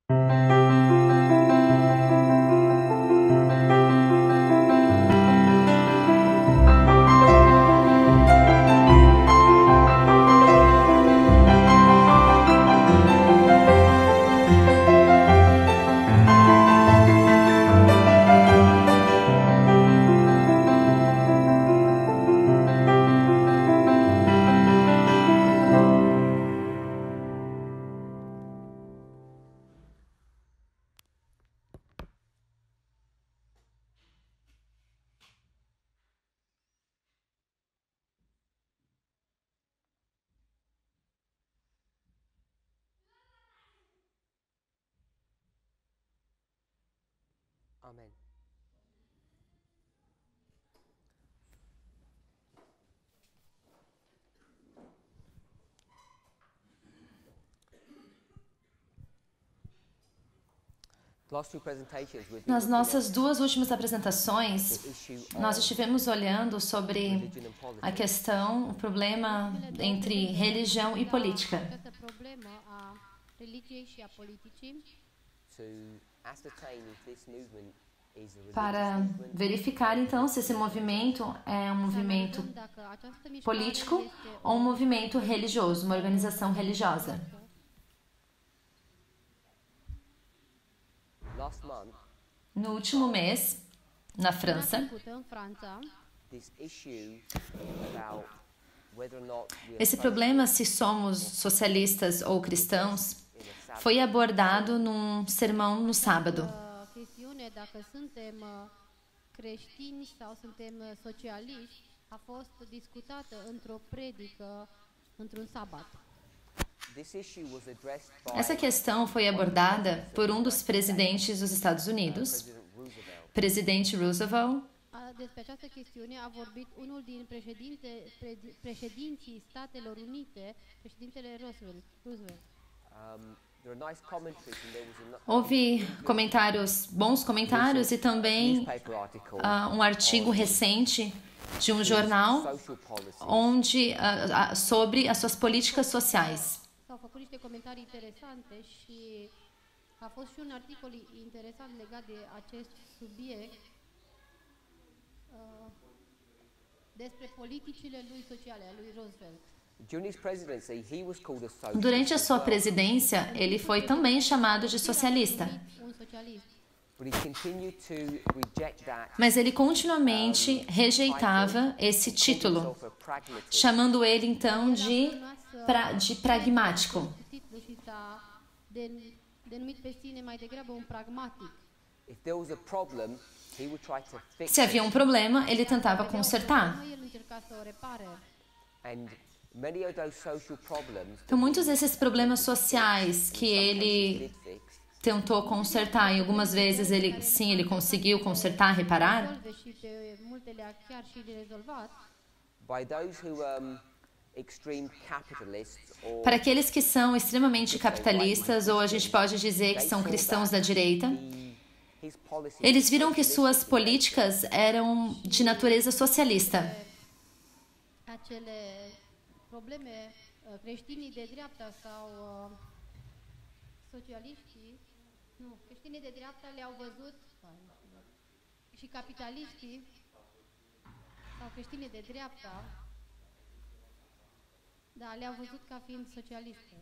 Amen. Nas nossas duas últimas apresentações, nós estivemos olhando sobre a questão, o problema entre religião e política. Para verificar, então, se esse movimento é um movimento político ou um movimento religioso, uma organização religiosa. No último mês, na França, esse problema, se somos socialistas ou cristãos, foi abordado num sermão no sábado. Dacă suntem creștini sau suntem socialiști, a fost discutată într-o predică într-un sabat. Essa questão foi abordada por um dos presidentes dos Estados Unidos, presidente Roosevelt. Despre această chestiune a vorbit unul din președinții Statelor Unite, președintele Roosevelt. Houve bons comentários e também um artigo recente de um jornal sobre as suas políticas sociais. S-au făcut niște comentarii interesante și a fost și un articol interesant legat de acest subiect despre politicile lui sociale, a lui Roosevelt. Durante a sua presidência, ele foi também chamado de socialista. Mas ele continuamente rejeitava esse título, chamando ele então de pragmático. Se havia um problema, ele tentava consertar. Então, muitos desses problemas sociais que ele tentou consertar, e algumas vezes ele conseguiu consertar, reparar, para aqueles que são extremamente capitalistas, ou a gente pode dizer que são cristãos da direita, eles viram que suas políticas eram de natureza socialista. Probleme, creștinii de dreapta sau socialiștii, nu, creștinii de dreapta le-au văzut și capitaliștii sau creștinii de dreapta, da, le-au văzut ca fiind socialiste.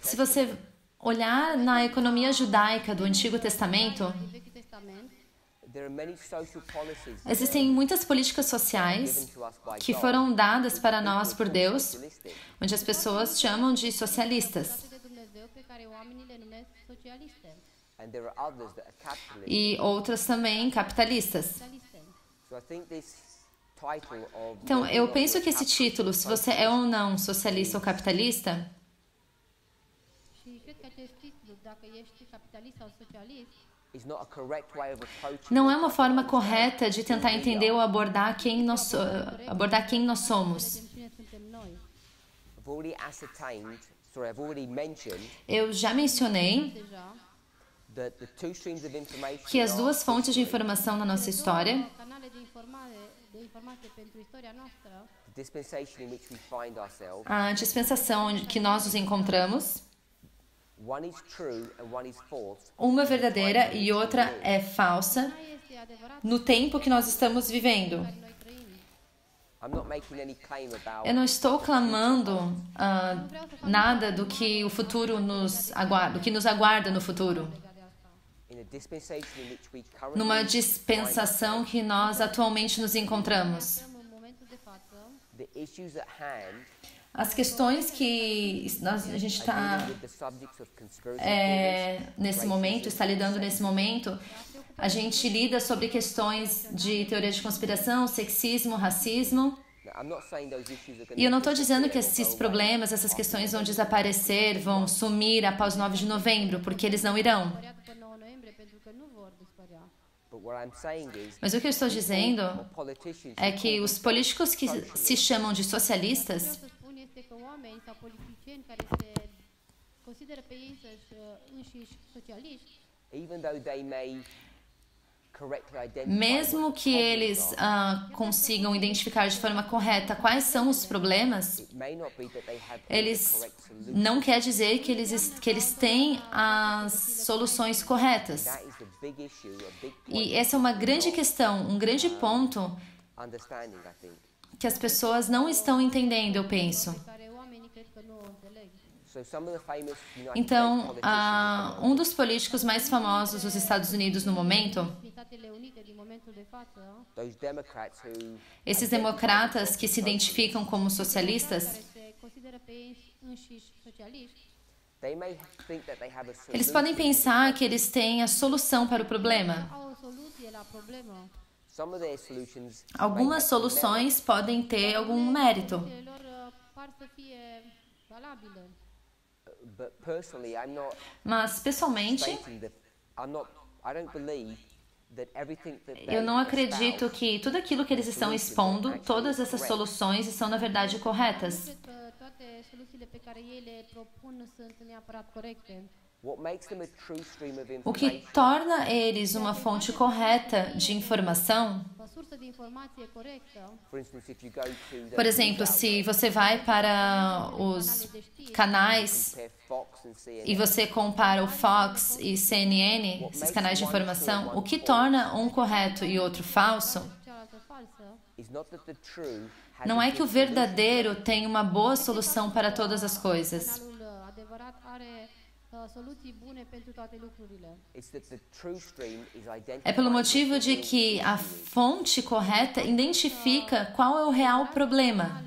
Se você olhar na economia judaica do Antigo Testamento, existem muitas políticas sociais que foram dadas para nós por Deus, onde as pessoas chamam de socialistas. E outras também capitalistas. Então, eu penso que esse título, se você é ou não socialista ou capitalista, não é uma forma correta de tentar entender ou abordar quem nós somos. Eu já mencionei que as duas fontes de informação na nossa história, a dispensação em que nós nos encontramos, Uma é verdadeira e outra é falsa no tempo que nós estamos vivendo. Eu não estou clamando nada do que o futuro nos aguarda, do que nos aguarda no futuro. Numa dispensação que nós atualmente nos encontramos. As questões que a gente está nesse momento, está lidando nesse momento, a gente lida sobre questões de teoria de conspiração, sexismo, racismo. E eu não estou dizendo que esses problemas, essas questões vão desaparecer, vão sumir após 9 de novembro, porque eles não irão. Mas o que eu estou dizendo é que os políticos que se chamam de socialistas, mesmo que eles consigam identificar de forma correta quais são os problemas, eles não quer dizer que eles têm as soluções corretas. E essa é uma grande questão, um grande ponto que as pessoas não estão entendendo, eu penso. Então, um dos políticos mais famosos dos Estados Unidos no momento, esses democratas que se identificam como socialistas, eles podem pensar que eles têm a solução para o problema. Algumas soluções podem ter algum mérito. Mas, pessoalmente, eu não acredito que tudo aquilo que eles estão expondo, todas essas soluções, são na verdade corretas. O que torna eles uma fonte correta de informação, por exemplo, se você vai para os canais e você compara o Fox e CNN, esses canais de informação, o que torna um correto e outro falso não é que o verdadeiro tem uma boa solução para todas as coisas. É pelo motivo de que a fonte correta identifica qual é o real problema.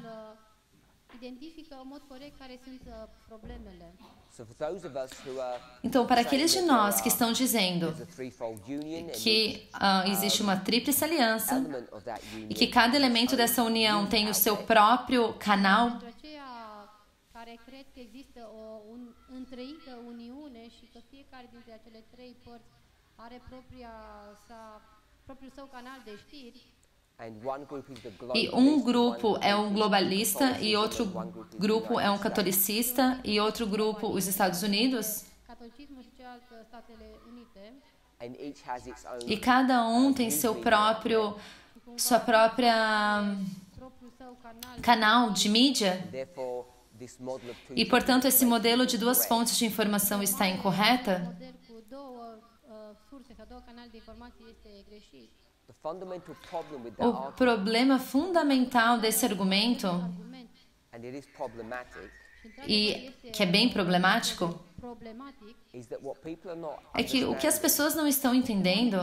Então, para aqueles de nós que estão dizendo que existe uma tríplice aliança e que cada elemento dessa união tem o seu próprio canal, întreită uniune și că fiecare dintre acele trei părți are propriul său canal de știri. E um grupo é um globalista e outro grupo é um catolicista e outro grupo os Estados Unidos. E cada um tem sua própria canal de mídia. E, portanto, esse modelo de duas fontes de informação está incorreta? O problema fundamental desse argumento, e que é bem problemático, é que o que as pessoas não estão entendendo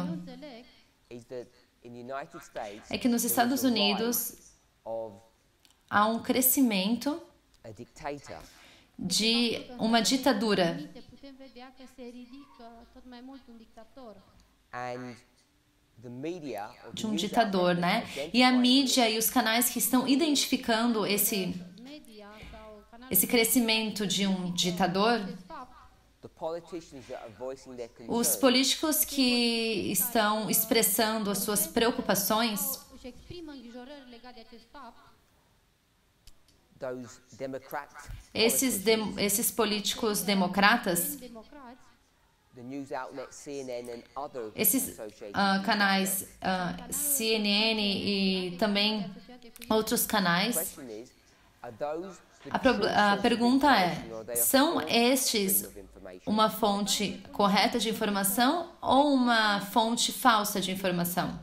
é que nos Estados Unidos há um crescimento de uma ditadura. De um ditador, né? E a mídia e os canais que estão identificando esse crescimento de um ditador, os políticos que estão expressando as suas preocupações, esses políticos democratas, esses canais CNN e também outros canais, a pergunta é, são estes uma fonte correta de informação ou uma fonte falsa de informação.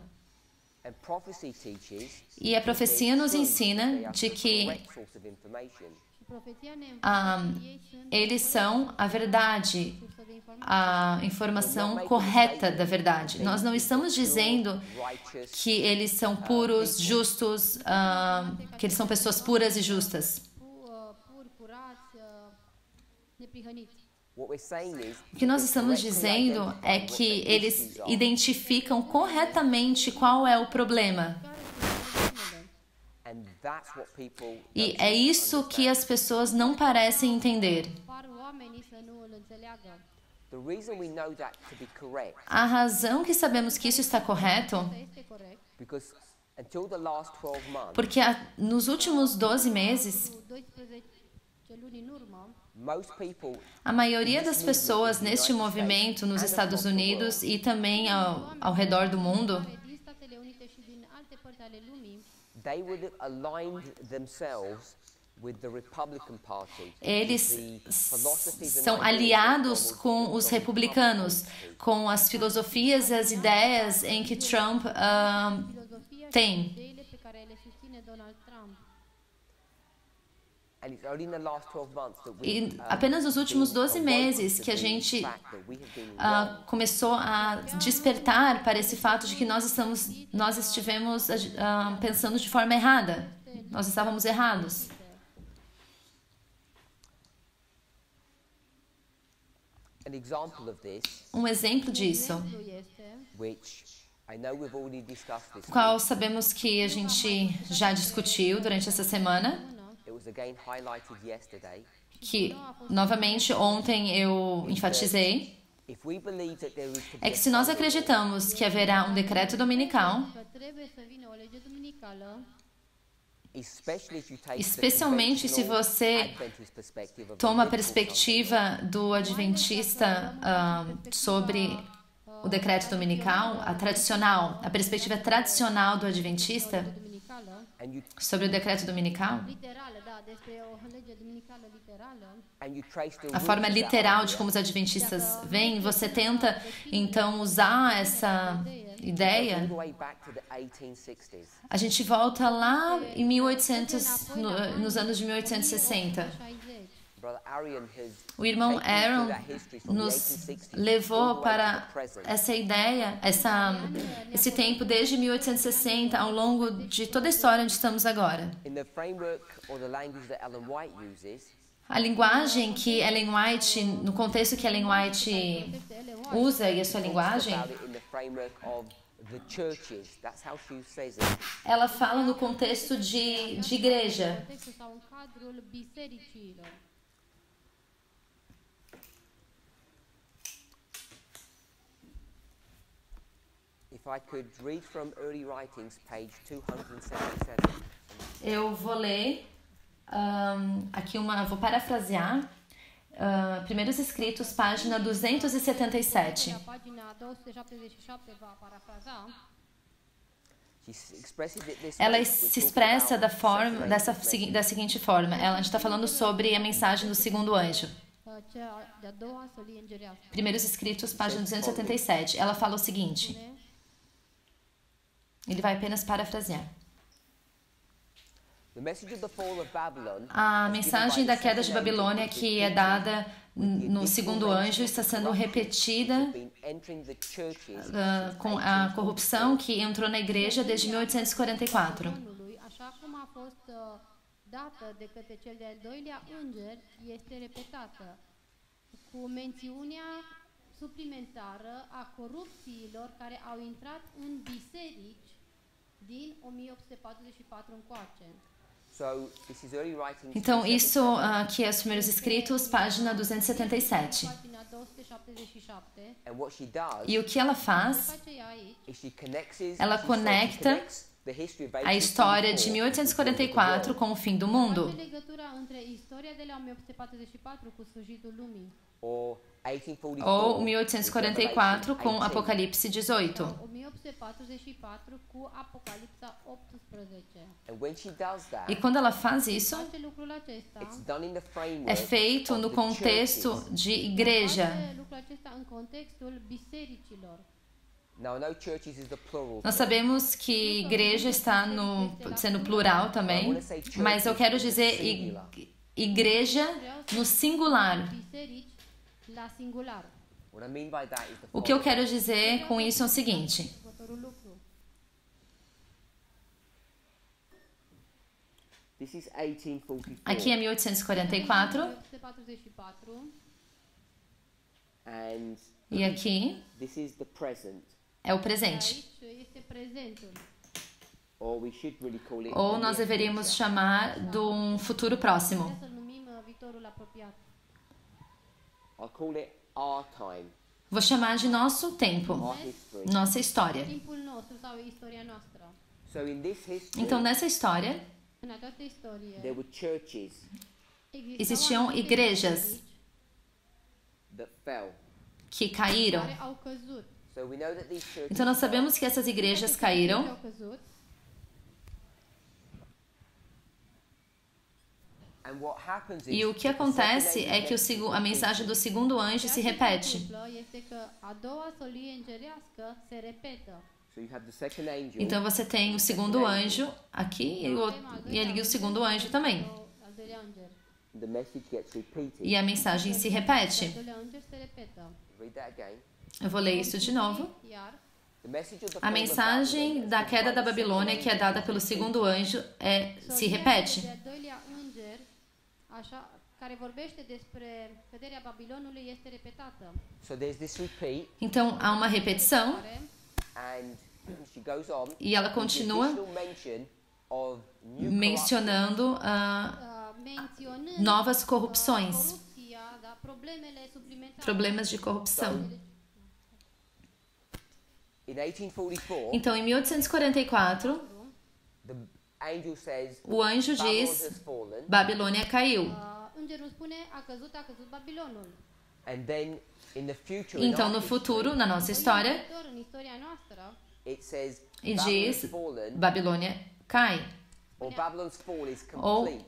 E a profecia nos ensina de que eles são a verdade, a informação correta da verdade. Nós não estamos dizendo que eles são puros, justos, que eles são pessoas puras e justas. O que nós estamos dizendo é que eles identificam corretamente qual é o problema. E é isso que as pessoas não parecem entender. A razão que sabemos que isso está correto, porque nos últimos 12 meses, a maioria das pessoas neste movimento nos Estados Unidos e também ao redor do mundo, eles são aliados com os republicanos, com as filosofias e as ideias em que Trump tem. E apenas nos últimos 12 meses que a gente começou a despertar para esse fato de que nós estivemos pensando de forma errada. Nós estávamos errados. Um exemplo disso, qual sabemos que a gente já discutiu durante essa semana, que novamente ontem eu enfatizei, é que se nós acreditamos que haverá um decreto dominical, especialmente se você toma a perspectiva do adventista sobre o decreto dominical, a perspectiva tradicional do adventista sobre o decreto dominical, a forma literal de como os adventistas veem, você tenta então usar essa ideia. A gente volta lá em 1800, nos anos de 1860. O irmão Aaron nos levou para essa ideia, esse tempo desde 1860 ao longo de toda a história onde estamos agora. A linguagem que Ellen White, no contexto que Ellen White usa e a sua linguagem, ela fala no contexto de igreja. Eu vou ler aqui vou parafrasear. Primeiros Escritos, página 277. Ela se expressa da seguinte forma. Ela está falando sobre a mensagem do segundo anjo. Primeiros Escritos, página 277. Ela fala o seguinte. Ele vai apenas parafrasear. A mensagem da queda de Babilônia, que é dada no segundo anjo, está sendo repetida com a corrupção que entrou na igreja desde 1844. Suplimentară a corupțiilor care au intrat în biserici din 1844 încoace. Então, isso aqui é os Primeiros Escritos, página 277. E o que ela faz? Ela conecta a história de 1844 com o fim do mundo. ou 1844 com Apocalipse 18. 1844 cu Apocalipsa 18. E quando ela faz isso, Face lucrul acesta. é feito no contexto de igreja. Face lucrul acesta în contextul bisericilor. Nós sabemos que igreja está sendo plural também, mas eu quero dizer igreja no singular. Biserici la singular. O que eu quero dizer com isso é o seguinte: Următorul lucru. aqui é 1844 1844. e aqui é o presente. Aici este prezentul. Ou nós deveríamos chamar de um futuro próximo. Să-l numim viitorul apropiat. Vou chamar de nosso tempo, nossa história. Timpul nostru sau istoria noastră. Então, nessa história, În această istorie existiam igrejas que caíram. care au căzut. Então, nós sabemos que essas igrejas caíram. Au căzut. E o que acontece é que a mensagem do segundo anjo se repete. Este că a doua solie îngerească se repetă. Então você tem o segundo anjo aqui e ali o segundo anjo também. Al doilea înger. E a mensagem se repete. Al doilea înger se repetă. Eu vou ler isso de novo. Iar A mensagem da queda da Babilônia, que é dada pelo segundo anjo, se repete. de al doilea înger, așa, care vorbește despre căderea Babilonului, este repetată. Então há uma repetição And e ela continua mencionando Menționând novas corrupções, corupția, da, problemele suplimentare. problemas de corrupção. in 1844, Então, em 1844, the angel says, o anjo Babylon diz: has fallen. Babilônia caiu. Îngerul spune, a căzut Babilonul. And then in the future, Então, in no our futuro, na nossa história, În istoria noastră, history, it says e Babylon's diz: fallen, Babilônia cai. or Babylon's fall is Ou complete,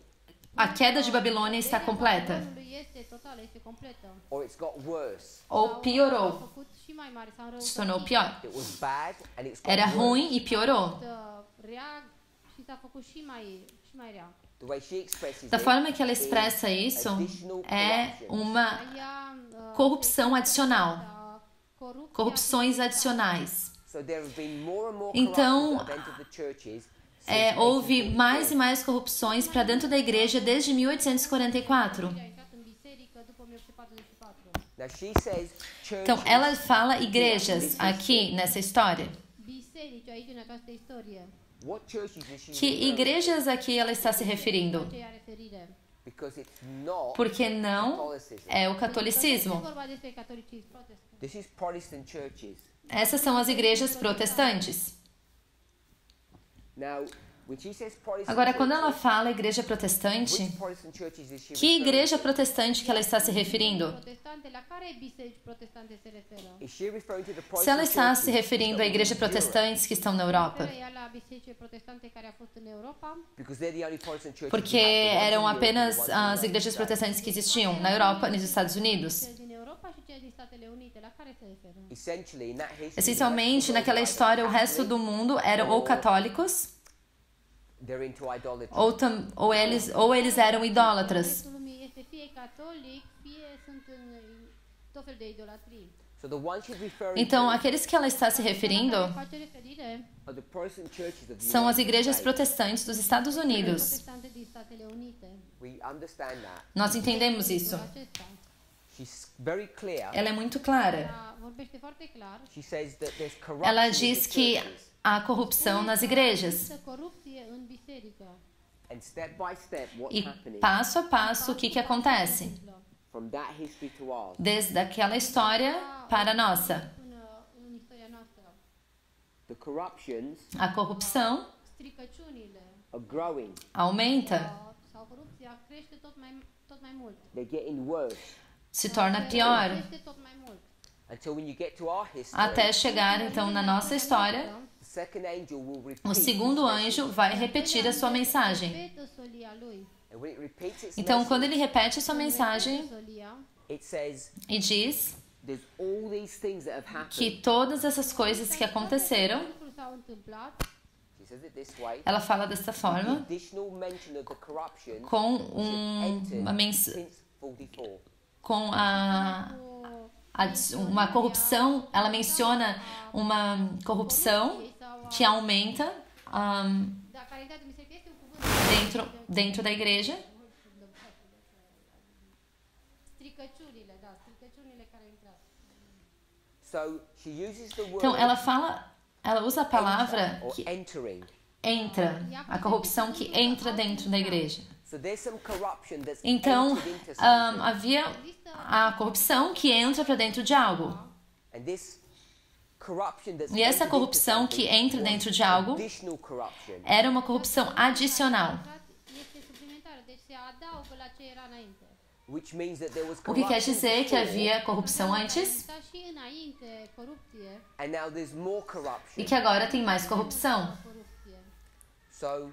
a queda de Babilônia está completa. Babilonului este totală, este completă. or it's got worse. Ou S-a piorou. făcut și mai mare, s-a Se tornou pior. It was bad and it's got Era worse. ruim e piorou. rea și s-a făcut și mai rea. The way she expresses Da it, forma que ela expressa isso, é uma corrupção adicional. Corrupções adicionais. so there have been more and more Então, corruptions that have entered the churches. Houve mais e mais corrupções para dentro da igreja desde 1844. A intrat în biserică după 1844. Now she says churches, Então, ela fala igrejas aqui nessa história. Biserici aici în această istorie. what churches is she Que referring to? igrejas aqui ela está se referindo? Ce ia referire? Because it's not Porque não Catholicism. é o Este catolicismo. vorba despre catolicism protestant. This is Protestant churches. Essas são as igrejas protestantes. Now, when she says Protestant Agora, quando ela churches, fala igreja protestante, which Protestant churches is she que referring igreja to? protestante que ela está se referindo? Protestante, la care biserici protestante se referă? Is she referring to the Se ela Protestant está se churches referindo à that igreja were in Europe? protestantes que estão na Europa? Referă ea la bisericile protestante care a fost în Europa? Because they're the only Protestant churches Porque we have, the ones eram in Europe, apenas the ones in as the igrejas States. protestantes que existiam na Europa e nos Estados Unidos. Cele din Europa și cele din Statele Unite, la care se referă? Essentially, in that history, Essencialmente, naquela história, o resto do mundo eram ou católicos they're into idolatry. ou eles eram idólatras. Restul lumii este fie catolic, fie sunt în tot fel de idolatrii. So the ones she's referring Então, to aqueles que ela está se referindo Face referire are the Protestant churches of the são as United igrejas States. protestantes dos Estados Unidos. protestante din Statele Unite. We understand that. Nós entendemos isso. Acesta. She's very clear. Ela é muito clara. Vorbește foarte clar. She says that there's corruption Ela in the diz que churches. há corrupção nas igrejas. Există corupție în biserică. And step by step, what's E happening passo a passo, o que acontece? from that history to ours. Desde aquela história para a nossa. Până în istoria noastră. The corruptions A corrupção Stricăciunile are growing. aumenta. sau corupția crește tot mai mult. They're getting worse. se torna pior, Este tot mai mult. until when you get to our history, até chegar então na nossa história, the second angel will repeat. o segundo anjo vai repetir a sua mensagem. Repetă solia lui. And when it repeats its Então, message, quando ele repete a sua mensagem Repetă solia. it says e diz there's all these things that have happened. que todas essas coisas que aconteceram, Lucruri s-au întâmplat. She says it this way. ela fala desta The forma, additional mention of the corruption com entered uma, since 44. com Cu uma corrupção, ela menciona uma corrupção que aumenta dar caritate mi se că este un cuvânt. dentro da igreja. Stricăciunile, da, stricăciunile care au intrat. So she uses the word Então ela usa a palavra or que entering. entra, a corrupção que entra dentro da igreja. So there's some corruption that's Então entered into something. havia a corrupção que entra para dentro de algo. And this corruption that's E essa entered corrupção into que something entra was dentro de algo additional corruption. era uma corrupção adicional. Este suplimentară, deci se adaugă la ce era înainte. Which means that there was O que quer corruption dizer que before, havia corrupção antes Exista și înainte corupție, and now there's more e corruption. que agora tem mais corrupção. corupție. So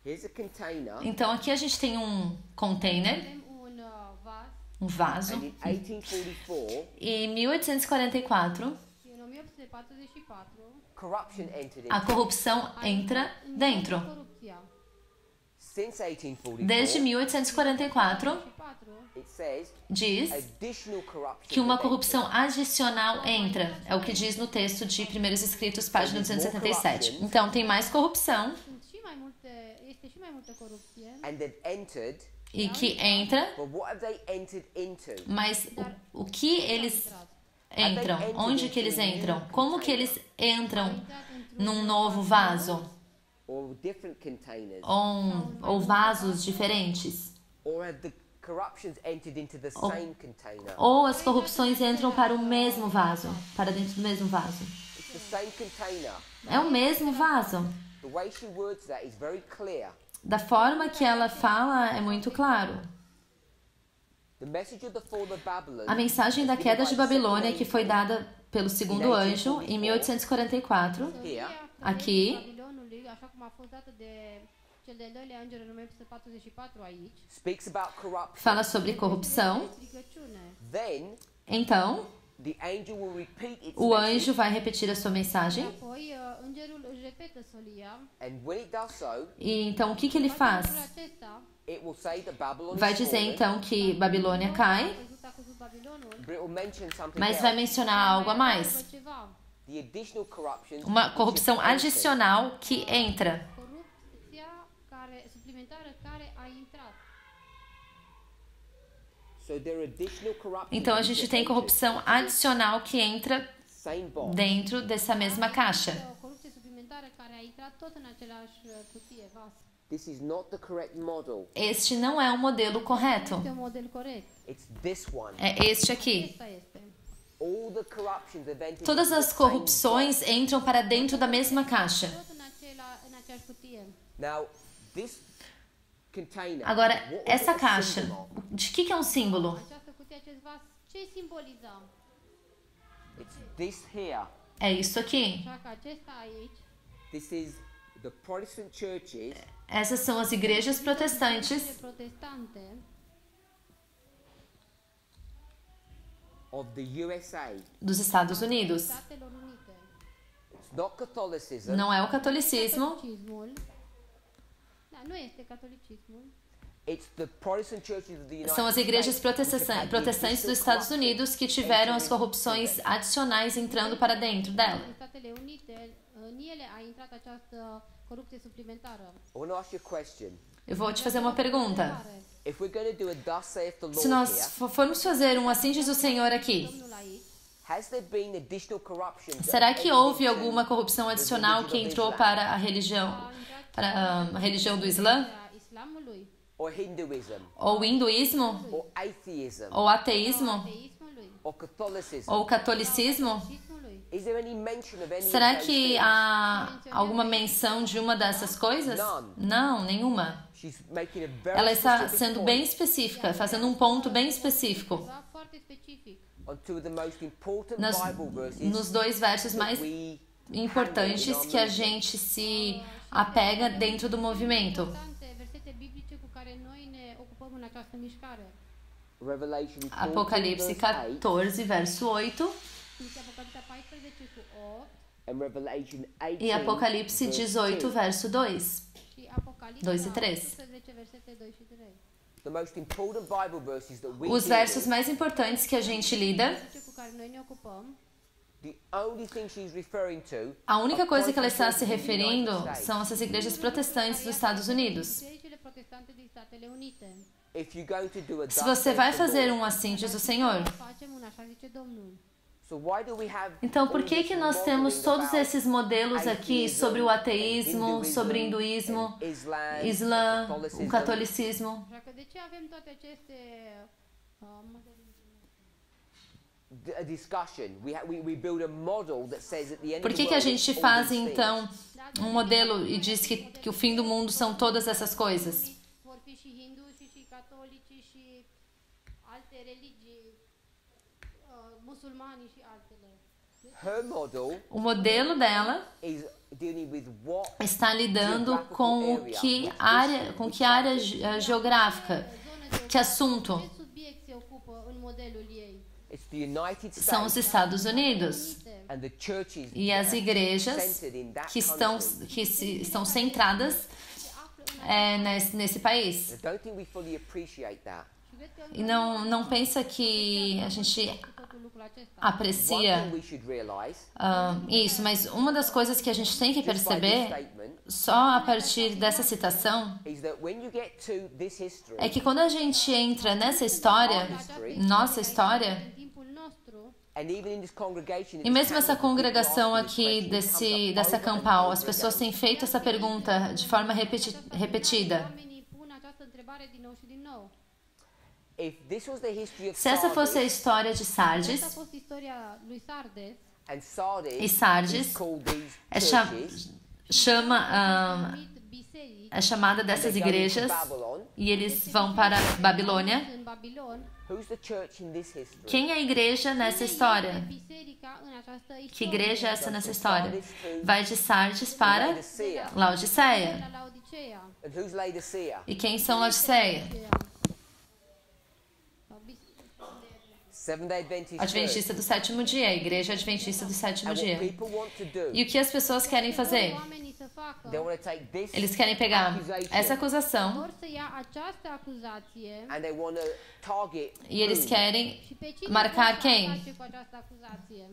here's a container, Então aqui a gente tem container, Avem vaso, un vas and in 1844, e em 1844 și în 1844 corruption entered a into. corrupção entra dentro. corupția. Since 1844, Desde 1844 it says diz additional corruption. que uma had corrupção adicional entra. É o que diz no texto de Primeiros Escritos, página 277. Então tem mais corrupção Sunt și mai multe, este și mai multă corupție, entered, and that entered. e que entra, But what have they entered into? mas o que eles entram? Onde que eles entram? Como que eles entram num novo vaso? Or different containers? Ou vasos diferentes? Or have the corruptions entered into the Oh. same container? Ou as corrupções entram para o mesmo vaso, para dentro do mesmo vaso? It's the same container. É o mesmo vaso. The way she words that is very clear. Da forma que ela fala é muito claro. The message of the fall of Babylon. A mensagem da queda de Babilônia que foi dada pelo segundo anjo em 1844, Here, aqui, Babilonului, așa cum a fost dată de cel de-al doilea înger în 1944 aici, speaks about corruption. fala sobre corrupção. stricăciune. Then Então, the angel will repeat its o message, anjo vai repetir a sua mensagem. Apoi îngerul își repetă solia. and when it does so, E então o que ele faz? Lucrul acesta, it will say that Babylon Vai is dizer fallen, então que Babilônia cai, a căzut Babilonul, but it will mention something mas else. vai mencionar algo a mais. adaugă ceva. The additional corruption. Uma corrupção adicional que entra. Corupția suplimentară care a intrat. So there are additional corruptions Então a gente tem corrupção adicional que entra same box. dentro dessa mesma caixa. O corupție suplimentară care a intrat tot în același cutie, vas. This is not the correct model. Este não é o modelo correto. Este un model corect. It's this one. É este aqui. Acesta este. All the corruptions have entered Todas into the as same corrupções box. entram para dentro da mesma caixa. Tot în aceeași cutie. Now, this container. Agora, what was essa it a caixa, symbol of? de que é um símbolo? Această cutie, acest vas, ce simboliza? It's this here. É isso aqui. Așa că acesta aici, This is the Protestant churches Essas são as igrejas protestantes protestante of the USA. dos Estados Unidos. Statelor Unite. It's not Catholicism. Não é o catolicismo, Catolicismul. Da, nu este catolicismul. It's the Protestant churches of the United são as igrejas States which have had the protestantes dos additional Estados corruption Unidos que tiveram as entering corrupções into them. adicionais entrando para dentro dela. În Statele Unite, în ele a intrat această corupție suplimentară. I want to ask you a question. Eu vou te fazer uma pergunta. If we're going to do a thus saith the Se Lord nós here, formos fazer assim diz o Senhor aqui, Domnul aici, has there been additional corruption? that será que entered houve into alguma corrupção adicional que entrou para a religião do Islã? a islamului, or Hinduism, Ou hinduísmo? or atheism, Ou ateísmo? ateismului, or Catholicism? Ou catolicismo? catolicismului. Is there any mention of any Será of those que things? há alguma menção de uma dessas coisas? Não, nenhuma. She's making a very Ela está specific sendo point bem específica, fazendo um ponto bem específico Ceva foarte specific. on two of the most important nos, Bible verses nos dois versos that mais we importantes que a gente se apega dentro do movimento. Importante versete biblice cu care noi ne ocupăm în această mișcare. Revelation 14, Apocalipse verse 8, 14, verso 8 Este Apocalipsa 14 cu 8 and Revelation 18, e Apocalipse verse 18, 2. verso 2. și Apocalipsa 2 e 3. 18 versete 2 și 3. The most important Bible verses that we Os deal versos with, mais importantes que a gente lida, Biblice cu care noi ne ocupăm. the only thing she's referring to a única are coisa que ela está Protestant se churches in the United referindo States. são essas igrejas protestantes dos Estados Unidos. Bisericile protestante din Statele Unite. If you're going to do a Se você vai thus saith the fazer Lord, assim diz o Senhor. Facem un așa zice Domnul. so why do we have Então, por all que this nós temos modeling todos about esses modelos aqui atheism sobre o and ateísmo, Hinduism sobre o hinduísmo, and Islam, Islã, and Catholicism? o catolicismo? Așa că de ce avem toate aceste A discussion. We build a model that says at the end Por of the que a world, gente all faz these então things. um modelo e diz que o fim do mundo são todas essas coisas? vor fi și hinduși și catolici și alte religii, musulmani și altele. Her model O modelo dela is dealing with what está lidando com que área geográfica, que assunto? Ce subiect se ocupă în modelul ei? it's the United São os States Estados Unidos and the churches e as igrejas centered in that que estão centradas nesse país. I don't think we fully appreciate that. Și cred că E não pensa que a gente totul lucrul acesta. One aprecia thing we should realize isso, mas uma das coisas que a gente tem que just by this perceber statement só a partir dessa citação is that when you get to this history, é que quando a gente entra nessa história, nossa história, În timpul nostru, and even in this congregation, in e this mesmo essa panel, people congregação ask this aqui question, it comes up dessa over and campal, over as pessoas again. têm feito essa pergunta de forma repetida. oamenii pun această întrebare din nou și din nou. If this was the history of Se essa fosse a Sardis, história de Asta a Sardes, fost istoria lui Sardes. and Sardis E Sardes is called these é churches, Numit biserici. é chamada and dessas they go into igrejas Babylon. e eles vão para Babilônia. În Babilon. Who's the church in this history? Quem é a igreja nessa história? Biserica în această Que istorie. igreja é essa nessa história? Vai de Sardes para Laodicea. Laodiceia. La Laodicea. And who's Laodicea? E quem são Laodiceia? Seventh-day Adventist Church. Adventista do sétimo dia, a igreja adventista do sétimo And what dia. people want to do, E o que as pessoas querem fazer? Oamenii să facă. they want to take this Eles querem pegar essa acusação Vor să ia această acuzație and they want to target e eles who? querem și pe cine marcar vor să quem? atace cu această acuzație.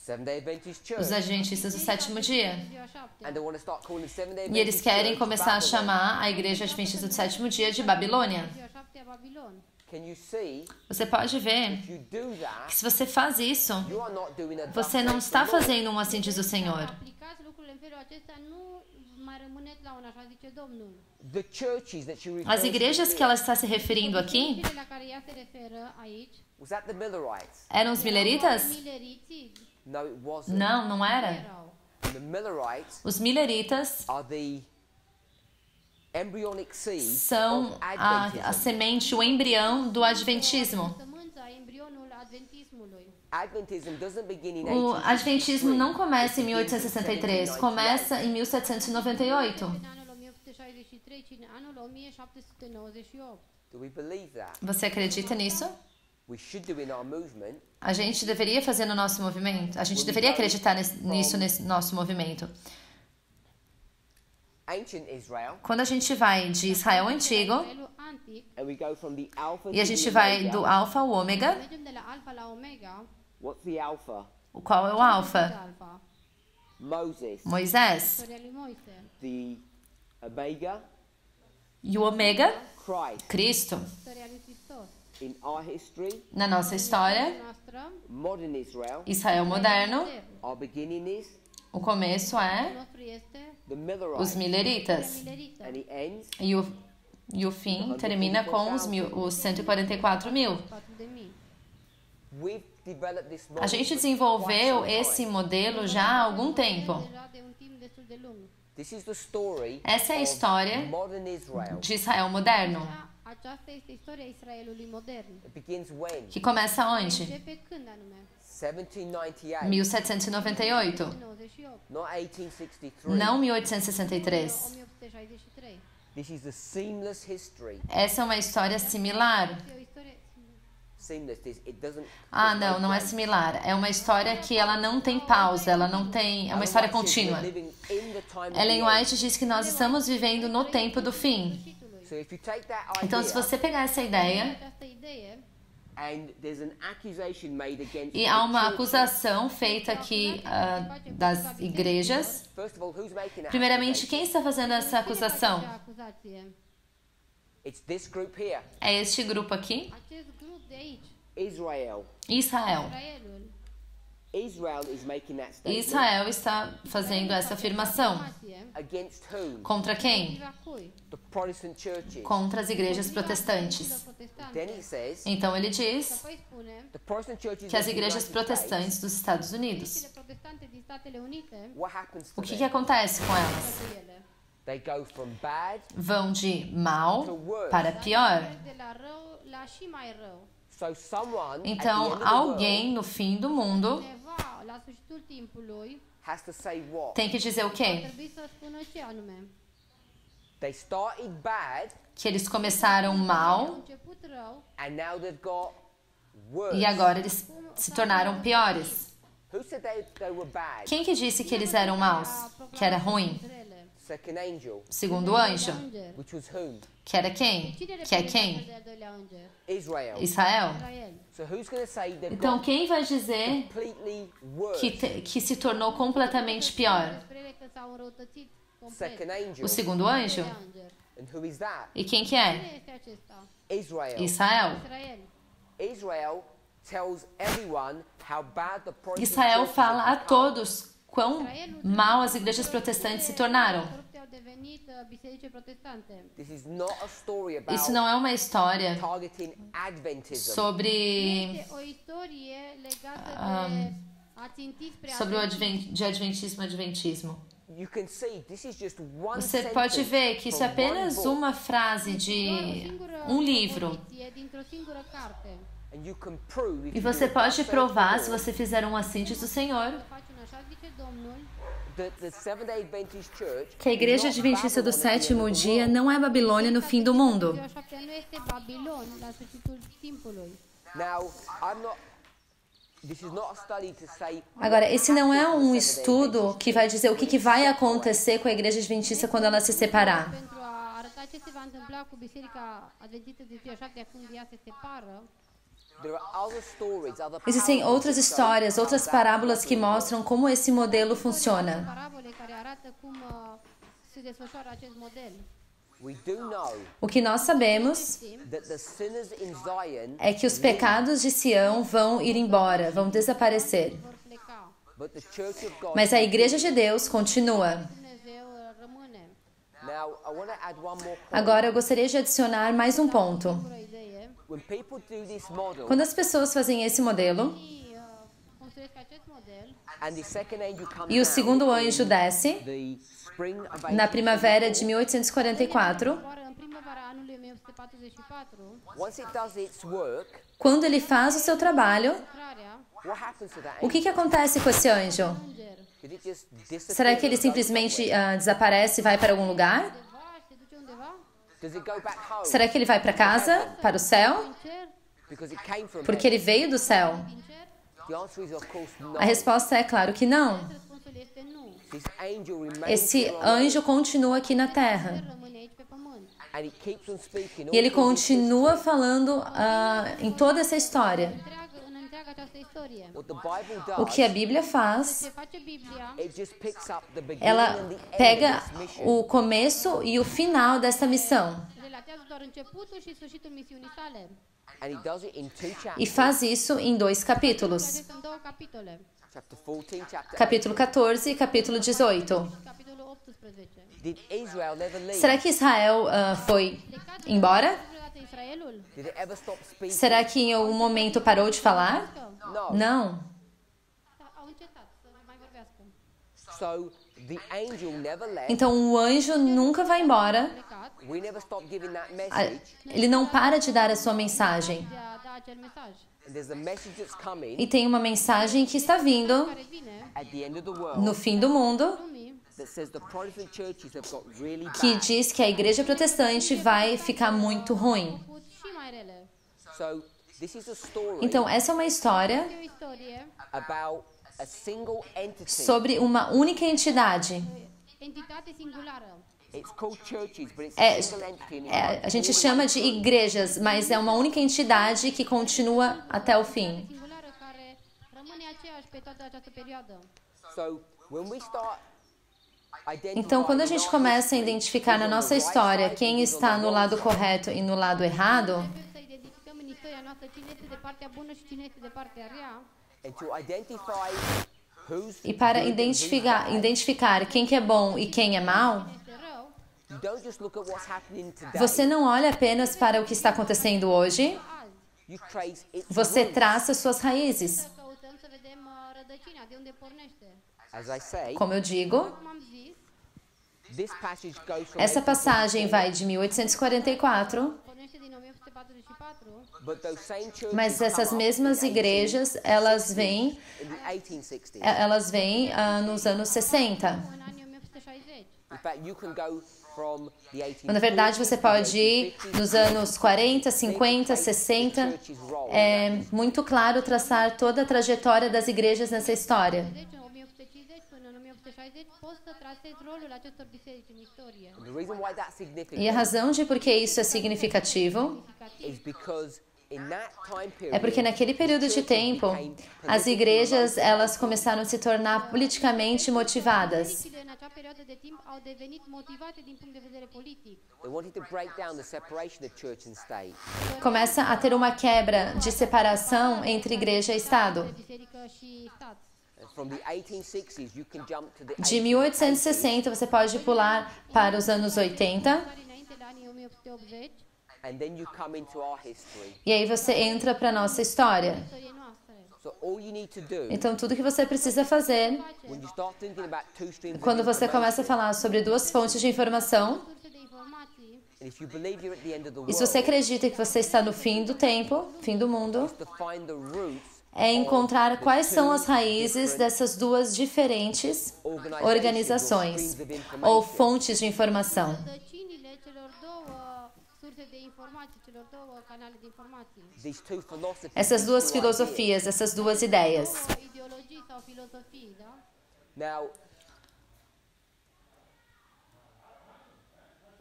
Seventh-day Adventist Os Church. adventistas do sétimo dia. Ziua 7. And they want to start calling the Seventh-day E eles Adventist querem Church começar a Babylon. chamar a igreja adventista do sétimo dia de Babilônia. Ziua 7 a Babilon. Can you see? Você pode ver If you do that, que se você faz isso, you are not doing a você não está fazendo um assim diz o Senhor. Aplicați lucrurile în felul acesta, nu mai rămâneți la un așa zice Domnul. The churches that you As refer igrejas to que ela está se referindo aqui Bisericile la care ea se referă aici. was that the Millerites? eram os mileritas? Mileriții No, it wasn't. Não era. erau. The Millerites Os mileritas are the embryonic seed são of a Adventism. semente, o embrião do adventismo. Sămânța, embrionul adventismului. Adventism doesn't begin in O 1863. adventismo não começa em 1863, começa em 1798. În anul 1863, ci în anul 1798. Do we believe that? Você acredita nisso? We should do in our movement. A gente deveria fazer no nosso movimento? A gente deveria acreditar nisso nesse nosso movimento. Ancient Israel, Quando a gente vai de Israel antigo Israelul antic, and we go from the Alpha e a to gente the vai Omega. do alfa ao ômega, mergem de la alfa la omega. What's the Alpha? o qual é o alfa? Alfa. Moses. Moisés. Istoria lui Moise. The Omega, E o ômega? Christ. Cristo. Istoria lui Hristos. In our history, Na nossa história, Noastră, modern Israel, Israel moderno, our beginning is o começo é nostru este the os Millerites, mileritas. milerita. and it ends E o fim termina com os 144 mil. 4.000. we've developed this A model gente for desenvolveu quite some esse time. modelo já há algum tempo. Deja de un timp destul de lung. This is the story Essa é a of história modern Israel. de Israel moderno, Aceasta este istoria Israelului modern. It begins when? que começa onde? Începe când anume? 1798, 1798, 98. not 1863. não 1863. 1863. This is a seamless history. Essa é uma história similar. E o istorie Seamless. It doesn't. Ah, there's não, não é break. similar. É uma história que ela não tem pausa, ela não tem. É uma história Ellen White says contínua. we're living in the time of Ellen the end. White diz que nós estamos vivendo no tempo do fim. sfârșitului. So if you take that Então, se idea você pegar essa ideia Această idee and there's an accusation made against e the há uma churches, acusação feita aqui das igrejas, first of all, who's making that primeiramente, accusation? quem está fazendo essa acusação? Cine face acea acuzație? It's this group here, É este grupo aqui, Acest grup de aici, Israel. Israel. Israelul. Israel is making that statement. Israel está fazendo essa afirmação. Afirmație. Against whom? Contra quem? Împotriva cui? The Protestant churches. Contra as igrejas Împotriva protestantes. bisericilor protestante. Then it says Então ele diz Apoi spune, the Protestant churches que as of the igrejas United protestantes dos Estados Unidos. bisericile protestante din Statele Unite, States, what happens to O que them? acontece com elas? cu ele. They go from bad. Vão de mal para pior. De la rău la și mai rău. So someone at the end Então, of the alguém world no fim do mundo Cineva, la sfârșitul timpului, has to say what? tem que dizer o quê? trebuie să spună ce anume. They started bad Que eles começaram Au mal început rău, and now they've got worse. e agora eles se tornaram piores. Who said they were bad? Quem que disse que eles eram maus? Que era ruim? rele. Second angel, Segundo o anjo. Înger. which was whom? Que era quem? Cine Que é reprezintă quem? de-al doilea înger? Israel. Israel. Israel. So who's going to say they've Então, got quem vai dizer completely worse? que se tornou completamente pior? Despre ele că s-au înrăutățit complet. Second angel. O segundo anjo? Doilea înger. And who is that? E quem que é? Cine este acesta? Israel. Israel. Israel. Israel tells everyone how bad the Protestant Israel churches fala have a become. todos quão mal as igrejas protestantes se tornaram. Corupte au devenit biserici protestante. This is not a story about Isso não é uma história targeting Adventism. sobre Este o istorie legată de a ținti spre sobre o adventism. adventismo. You can see this is just one Você sentence pode ver que isso é from one apenas book, uma frase Doar o de singură livro. propoziție dintr-o singură carte. and you can prove if E you você do pode that provar, se Lord, você fizer assim diz o Senhor, Să faci un așa, zice Domnul, that the Seventh-day Adventist Church que a Igreja is not Adventista do Babylon at the end sétimo of the dia world. não é Babilônia no fim do mundo. Ziua 7 nu este Babilon la sfârșitul timpului. Now, I'm not. This is not a study to say. Agora, esse não é um estudo que vai dizer o que vai acontecer com a Igreja Adventista quando ela se separar. Pentru a arăta ce se va întâmpla cu Biserica Adventistă de ziua 7 când ea se separă, There are other stories, other Existem parables outras that show histórias, how outras that parábolas que model mostram como esse modelo funciona. parabole care arată cum se desfășoară acest model. We do know O que nós sabemos that the sinners in Zion, é que os pecados de Sião vão ir embora, vão desaparecer. Vor pleca. but the Church of God. Mas a Igreja de Deus continua. Dumnezeu rămâne. Now, I want to add one more point. Agora, eu gostaria de adicionar mais um ponto. Singură idee. When people do this model, Quando as pessoas fazem esse modelo Și construiesc acest model, and the second angel comes e o down segundo anjo desce the spring of na primavera de 1844, coboară în primăvara anului 1844, once it does its work, quando ele faz o seu trabalho, lucrarea, what happens to that o angel? que acontece com esse anjo? înger, Did it just disappear? Será que ele and go simplesmente somewhere? desaparece e vai para algum lugar? undeva și se duce undeva, Does it go back home? Será que ele vai para casa, para o céu? în cer, Because it came from Porque ele veio do céu? din cer? The answer is, of course, no. A resposta é claro que não. Răspunsul este nu. This angel remains Esse here on earth, anjo continua aqui na terra. Rămâne aici pe pământ. and it keeps on speaking. E ele all through this continua history. falando em toda essa história. În întreaga această istorie. What the Bible O does, que a Bíblia faz, Ce face Biblia? it just picks up the beginning ela and the end pega of this mission. o começo e o final dessa missão Relatează doar începutul și sfârșitul misiunii sale. And he does it in two e chapters. faz isso em 2 capítulos. Acestea sunt două capitole. Chapter 14, chapter Capítulo 14 e capítulo 18. Capitolul 18. Did Israel never leave? Será que Israel foi embora? Vreodată Israelul? Did it ever stop speaking? Será que em algum momento parou de falar? Că Não. Au încetat să mai vorbească. So the angel never left. Então o anjo nunca vai embora. Plecat, We never stopped giving that A- message. Ele não para de dar a sua mensagem. de a da acel mesaj. And there's a message that's coming E tem uma mensagem que está vindo Care vine at the end of the world no fim do mundo, lumii that says the Protestant churches have got really que bad. diz que a igreja protestante vai ficar muito ruim. făcut și mai rele. So this is a story Então essa é uma história E o istorie, about a single entity. sobre uma única entidade. entitate singulară. It's called churches, but it's É, a single entity. And a gente chama de igrejas, mas é uma única entidade que continua até o fim. Singulară care rămâne aceeași pe toată această perioadă. So when we start Então, quando a gente começa a identificar na nossa história quem está no lado correto e no lado errado, Trebuie să identificăm în istoria noastră cine este de partea bună și cine este de partea rea. and to identify who's e para good and who's bad, identificar quem que é bom e quem é mau, Este rău. you don't just look at what's happening today. você não olha apenas para o que está acontecendo hoje, Azi You trace its você roots. traça suas raízes. să căutăm să vedem rădăcina, de unde pornește. As I say, Como eu digo, Cum am zis, this passage goes from essa passagem vai de 1844, pornește din 1844, but those same churches mas essas come up mesmas in the igrejas, elas vêm, in the 1860s. elas vêm nos anos 60. în anii 1860. In fact, you can go from the 1840s Na verdade, você pode ir nos anos 40, 50, 60. É muito claro traçar toda a trajetória das igrejas nessa história. Deci, în 1850 până în 1860, poți să trasezi rolul acestor biserici în istorie. The reason why that's E a significant razão de por que isso é significativo is because in that time period, é porque naquele período de tempo, as igrejas elas começaram a se tornar politicamente motivadas. Bisericile în acea perioadă de timp au devenit motivate din punct de vedere politic. they wanted to break down the separation of church and state. Começa a ter uma quebra de separação entre igreja e Estado. De biserică și stat. And from the 1860s, you can jump to the De 1860 você pode pular para os anos 80 Care înainte de anii 1880, and then you come into our history. e aí você entra para a nossa história. istoriei noastre. So all you need to do Então tudo que você precisa fazer when you start thinking about two streams quando of você começa a information, falar sobre duas fontes de informação, Surse de informații, and if you believe you're at the end of the e se você world, acredita que você está no fim do tempo, fim do mundo, to find the roots é encontrar quais são as raízes dessas duas diferentes organizações ou fontes de informação. rădăcinile celor două surse de informații, celor două canale de informații. these two philosophies, Essas duas two filosofias, essas duas ideias. Două ideologii sau filozofii, da? ideas. Now,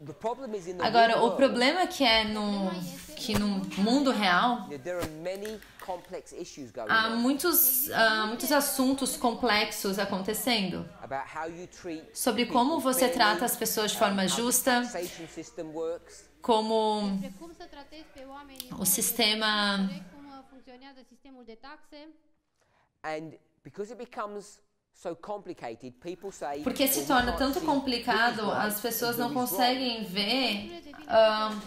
the problem is in the Agora, real o world, problema que é no mundo real, there are many complex issues going há on muitos assuntos complexos acontecendo about how you treat sobre como você trata as pessoas de forma justa, taxation system works, como De cum să tratezi pe oameni din o punct de sistema vedere cum funcționează sistemul de taxe. and because it becomes so complicated, people say, Porque se "Well, we torna can't tanto see complicado, who's right as pessoas and não who's wrong." conseguem ver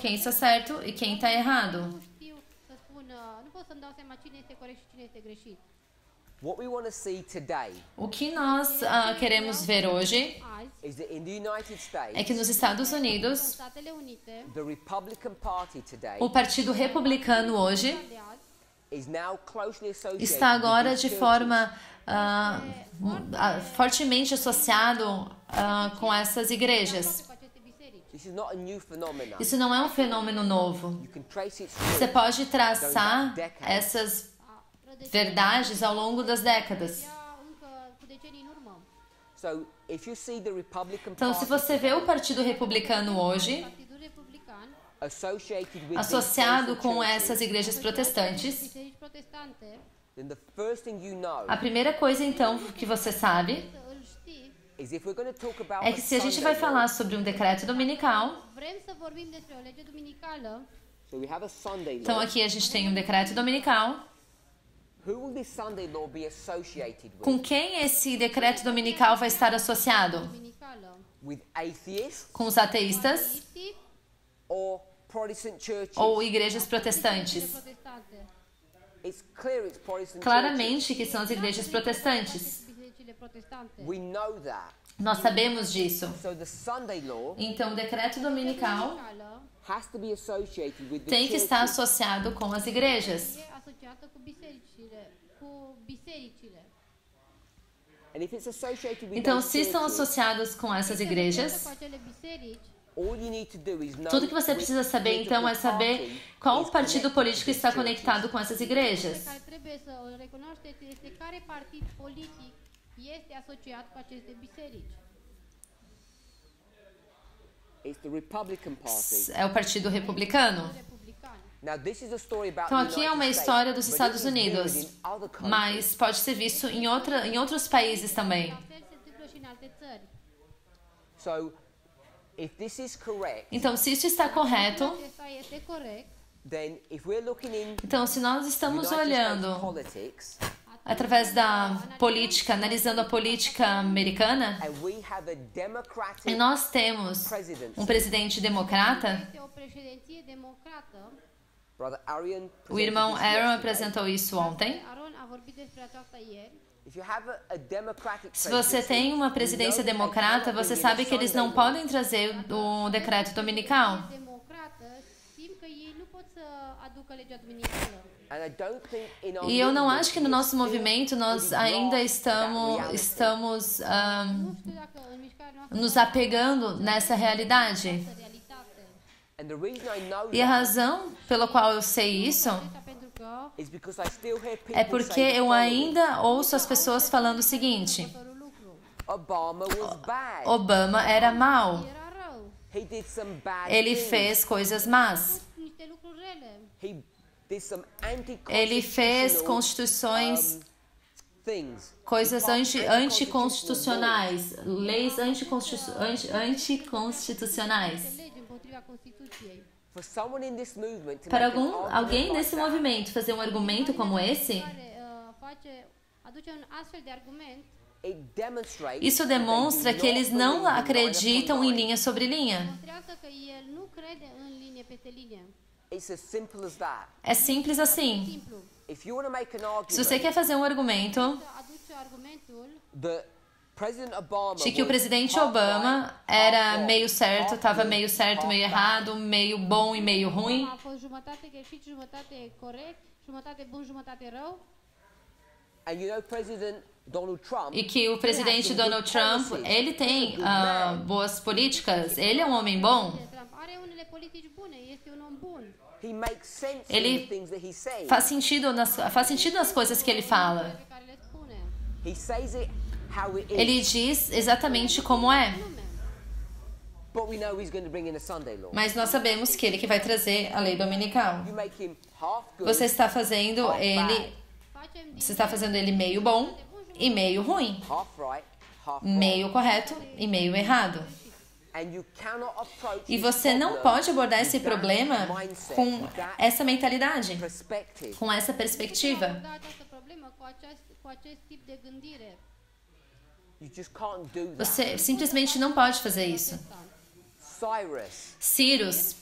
quem está certo e quem está errado. Nu știu să spun, nu pot să-mi dau seama cine este corect și cine este greșit. What we want to see today O que nós queremos ver hoje Azi, is that in the United é States, que nos Estados Unidos, în Statele Unite, the Republican Party today o Partido Republicano hoje de azi, is now closely associated está agora with de these forma fortemente associado com essas igrejas. cu aceste biserici. This is not a new phenomenon. Isso não é um fenômeno novo. You can trace its Você roots pode traçar essas verdades ao longo das décadas. Ea încă cu decenii în urmă. So if you see the Republican Então, se Party você vê o Partido Republicano hoje, Partidul Republican, associated with associado these com churches, essas igrejas protestantes, biserici protestante, then the first thing you know a primeira coisa então que você sabe să îl știi, is if we're going to talk about é que se a gente vai falar sobre um decreto dominical, vrem să vorbim despre o lege duminicală, so we have a Sunday então law. aqui a gente tem um decreto dominical. Who will this Sunday law be associated with? Com quem esse decreto dominical vai estar associado? duminicală, With atheists Com os ateístas or Protestant churches? ou igrejas de protestantes? protestante. It's clear it's Protestant churches. Claramente que são as igrejas protestantes. Bisericile protestante. We know that. Nós sabemos disso. So the Sunday law Então, o decreto dominical Dominicală has to be associated with the tem que estar churches. associado com as igrejas. e asociată cu bisericile. Cu bisericile. And if it's associated with Então, those se estão churches, associados com essas igrejas, Cu acele biserici, all you need to do is know tudo que você which precisa saber, então, é political saber party qual is partido connected político to está these churches. conectado com essas igrejas. pe care trebuie să o recunoașteți este care partid politic este asociat cu aceste biserici. It's the Republican Party. É o Partido Republicano. Republicani. Now, this is a story about Então, the aqui é United uma States, história dos but Estados this is mirrored Unidos, in other countries. mas pode ser visto em outros países também. La fel se întâmplă și în alte țări. So, if this is correct, Então, se isso está correto, Acesta este corect. then if we're looking in então se nós estamos United States olhando politics, através da política, analisando a política americana, and we have a democratic e nós temos um presidente democrata, Este o președinție democrată. Brother Arian, o irmão presented this Aaron yesterday. apresentou isso ontem. Aron a vorbit despre aceasta ieri. If you have a democratic Se você tem uma presidência democrata, você sabe que eles não podem trazer o decreto dominical. Democrată, știm că ei nu pot să aducă legea dominicală. And I don't think in our E eu não movement acho que no we nosso still movimento nós fully ainda grasp that reality. estamos Nu știu dacă în mișcarea noastră nos apegando nessa realidade. această realitate. And the reason I know E a that razão pela qual eu sei isso Asta pentru că is because I still hear people é porque say the eu following. ainda ouço as pessoas falando o seguinte: următorul lucru. Obama was bad. Obama era mau, Era rău. He did some bad ele things. fez coisas más, Făcut niște lucruri rele. He did some ele fez anti-constitutional constituições, things. coisas He passed anticonstitucionais, leis anticonstitucionais. Niște legi împotriva Constituției. For someone in this movement to Para make an argument alguém like nesse that, movimento fazer um argumento como esse, Care aduce un astfel de argument. it demonstrates isso that they demonstra do que not eles believe não in line acreditam upon em line. linha sobre linha. Demonstrează că el nu crede în linie peste linie. It's as simple as that. É simples assim. Simplu. If you want to make an Se você argument quer fazer um argumento Să aduce argumentul that President Obama de que o was presidente half Obama right, era half wrong, meio certo, half estava good, meio certo, half meio bad, errado, meio bom e meio ruim, a fost jumătate greșit, jumătate corect, jumătate bun, jumătate rău. and you know President Donald Trump, e que o presidente Donald Trump, ele tem boas políticas, ele é um homem bom, Trump are unele politici bune, este un om bun. he makes sense Ele in the things that he says. faz sentido nas coisas que ele fala. Pe care le spune. He says it how it is. Ele diz exatamente como é. Lume. But we know he's going to bring in a Sunday law. Mas nós sabemos que ele que vai trazer a lei dominical. You make him half good, Você está fazendo ele, Facem din você está fazendo ele meio bom e meio ruim, half right, half wrong. meio correto e meio errado. And you cannot approach E this você não problem pode abordar esse with that problema mindset, com with that essa mentalidade, perspective. com essa perspectiva. aborda această problemă cu acest tip de gândire. You just can't do that. Você simplesmente não pode fazer isso. Cyrus, Cyrus,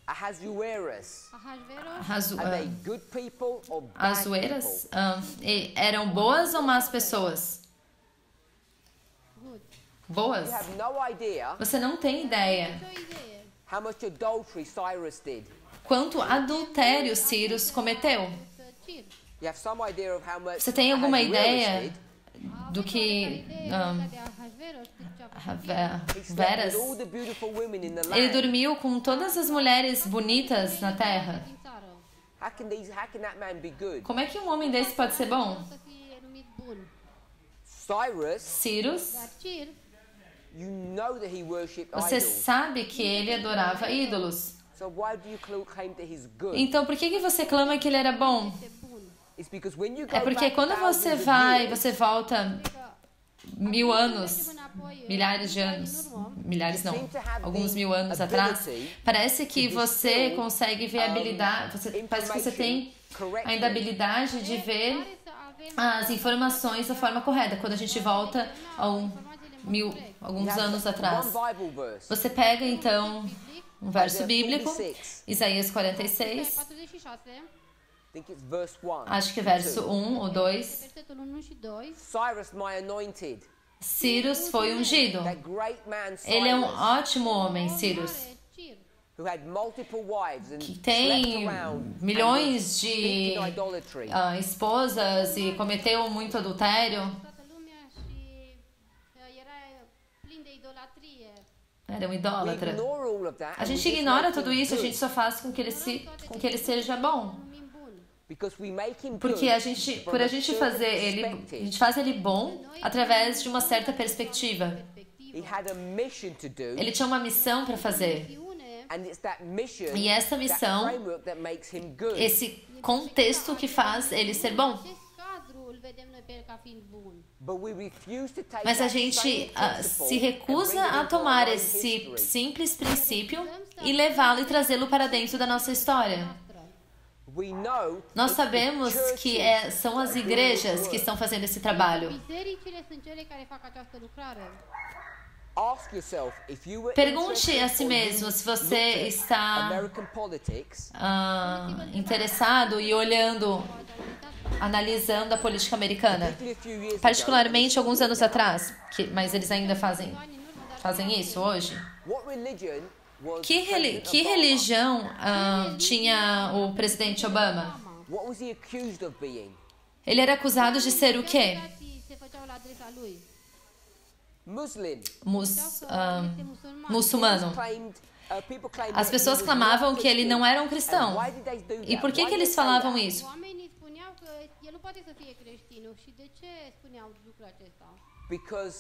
Ahasuerus, Ahasveros, are they good people or bad Azueiras, people? eram boas ou más pessoas? good. Boas? You have no idea Você não tem ideia Ce o idee. how much adultery Cyrus did. quanto adultério Cyrus cometeu. Să cir. You have some idea of how much Você tem alguma Ahasuerus ideia did. do que Idee de Ahasveros, de ce a făcut. He slept Veras? with all the beautiful women in the Ele land. dormiu com todas as mulheres bonitas na terra. Din țară. How can that man be good? Como é que um homem desse pode ser bom? Să fie numit bun. Cyrus, Cyrus, Dar Cir, you know that he worshipped você idols. sabe que ele adorava ídolos. So why do you claim that he's good? Então por que você clama que ele era bom? este bun. It's because when you go É porque back quando thousands você of vai, years, você volta Că 1000 anos, mergem înapoi, milhares de ani anos, în urmă, milhares não, alguns 1000 anos atrás, parece que você consegue ver a habilidade, parece que você tem ainda a habilidade de ver pare să avem as informações da forma correta. Quando a gente volta a alguns anos one atrás. Bible verse. Você pega então biblic, um verso Isaiah bíblico, 46. Isaías 46, 46, think it's verse 1. Acho que verso 1 ou 2. Versetul 1 și 2. Cyrus, my anointed. Cyrus foi ungido. That great man Ele é um Cyrus, ótimo homem, Cyrus, Mare Cir, who had multiple wives and que slept tem around milhões de in idolatry. esposas e cometeu muito adultério. toată lumea și era plin de idolatrie. Era um We idólatra. ignore all of that. A and we gente just ignora make tudo him isso, a good gente só faz com que ele seja bom. Numim bun. because we make him Porque good a gente, from por a a gente certain fazer ele, a perspective. gente faz ele bom através de uma certa perspectiva. He had a mission to do, Ele tinha uma missão para fazer. Misiune, and it's that mission, E essa missão, that framework that makes him good. esse contexto que faz ele ser bom. acest cadru îl vedem noi pe el ca fiind bun. But we refuse to take Mas a that same gente principle se and recusa bring it a into tomar our own esse history. simples princípio e levá-lo e trazê-lo para dentro da nossa história. We know Nós it's the sabemos que churches são as igrejas que estão fazendo esse trabalho. Bisericile sunt cele care fac această lucrare. Ask yourself if you were Pergunte interested a si or mesmo you se você looked at está American politics, interessado e olhando, analisando a política americana. particularly a few years Particularmente alguns anos atrás, mas eles ainda fazem isso hoje. ago, what religion was Que President Obama? religião tinha o presidente Obama? What was he accused of being? Ele era acusado de ser o quê? Acuzații se făceau la adresa lui. Muslim. Muçulmano. Claimed, people claimed As that he pessoas was clamavam not que ele não era um Christian. And cristão. why did they do that? E por que Why que did eles they say falavam that? isso? Oamenii spuneau că el nu poate să fie creștin. Și de ce spuneau lucrul acesta? Because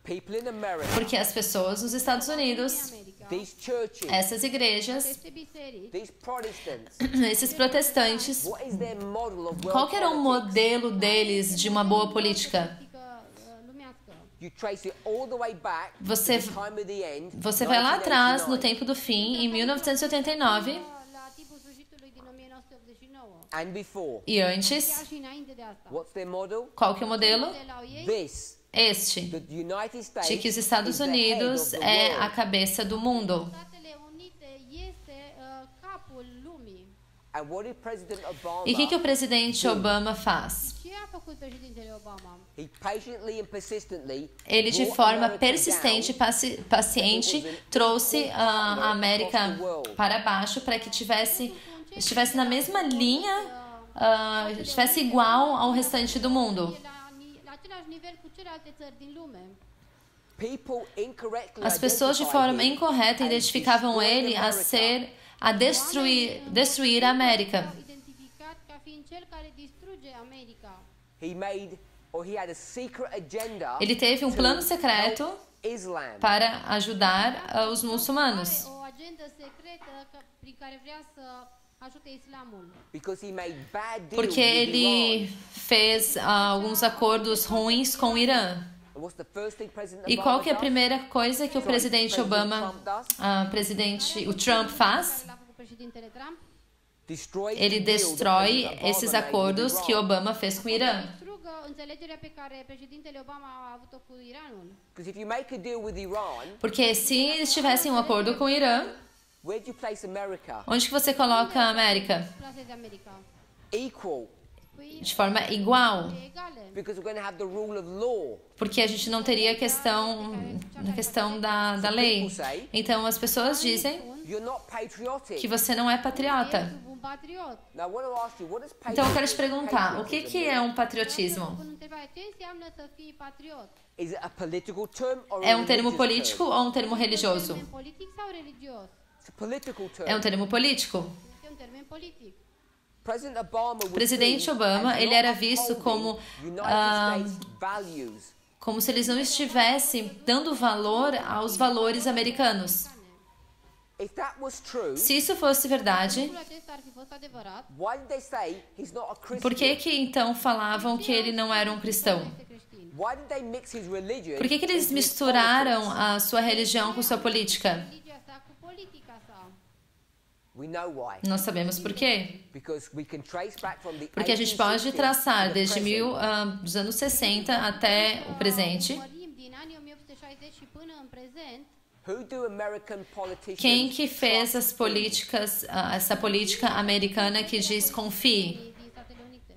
people in America, Porque as pessoas nos Estados Unidos, În America, these churches, essas igrejas, aceste biserici, these Protestants, esses protestantes, what is their model of qual que era o world politics? modelo deles de uma boa política? politică lumească. You trace it all the way back Você- to the time of the end. Você vai lá atrás, no 1989. tempo do fim, em 1989, La timpul sfârșitului din 1989. And before. e antes, Chiar și înainte de asta. What's their model? qual que é o modelo? Modelau ei This. Este, The United States de que os Estados is the head Unidos of the é a world. cabeça do mundo. Statele Unite este capul lumii. And what did President Obama? E o que o presidente Obama faz? Ce a făcut președintele Obama? He patiently and persistently Ele, de brought forma America persistente e down. paciente, trouxe a América para baixo para que estivesse na mesma linha, estivesse igual ao restante do mundo. E la același nivel cu celelalte țări din lume. People incorrectly As pessoas de forma identified him incorreta as identificavam destroying ele America. a destruir a América. Identificat ca fiind cel care distruge America. He had a secret agenda. Ele teve um to plano secreto help Islam. para ajudar os muçulmanos. Are o agendă secretă prin care vrea să ajute islamul. Because he made bad deals Porque with ele Iran. fez alguns acordos ruins com o Irã. And what's the first thing President E Obama qual que é a does? primeira coisa que o presidente Obama, o Trump faz? Care l-a făcut președintele Trump. Destroy Ele the deal that destrói President Obama esses made with acordos Iran. que Obama fez com o Irã. Distrugă înțelegerea pe care președintele Obama a avut-o cu Iranul. Because if you make a deal with Iran, Porque se eles tivessem um acordo com o Irã, where do you place America? onde que você coloca a América? Plaseze America. Equal. Păi De forma igual. e egale. Because we're going to have the rule of law. Porque a gente não teria a questão da lei. Então as pessoas dizem You're not patriotic. que você não é patriota. Ești un patriot. Now, I want to ask you, what does Então eu quero te patriotism perguntar, o que é um Vreau patriotismo? să pun întrebarea, ce înseamnă să fii patriot? Is it a political term or a É um termo religious político term? ou um termo religioso? Termen politic sau religios? It's a political term. É um termo político. Este un termen politic. President Obama was Presidente seen Obama, as ele not era visto upholding como, United States values. Como se eles não estivessem dando valor aos valores americanos. If that was true, Se isso fosse verdade, Lucrul acesta ar fi fost adevărat. why did they say he's not a Christian? por que então falavam que ele não era um cristão? Este creștin. Why did they mix his religion? Por que eles into his misturaram politics? a sua religião com sua política? Religia sa cu politica sa. We know why. Nós sabemos por quê. Because we can trace back from the Porque a gente pode 1860s traçar to the desde present. os anos 60 até o presente. Urmărim din anii 1860 și până în prezent, Who do American politicians Quem que fez trust as políticas, essa política americana que diz confie? din Statele Unite.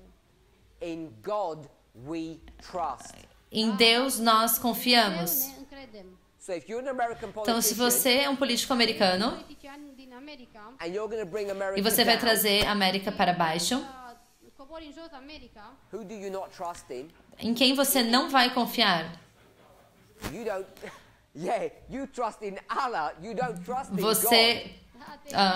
in God we trust. Em Deus nós Dumnezeu confiamos. ne încredem. So if you're an American Então, se politician você é um político americano Politician din America, and you're going to bring America e você vai down, trazer a América para baixo, cobori în jos America, who do you not trust in? em quem você não vai confiar? You don't. Yeah, you trust in Allah. You don't trust in God. Você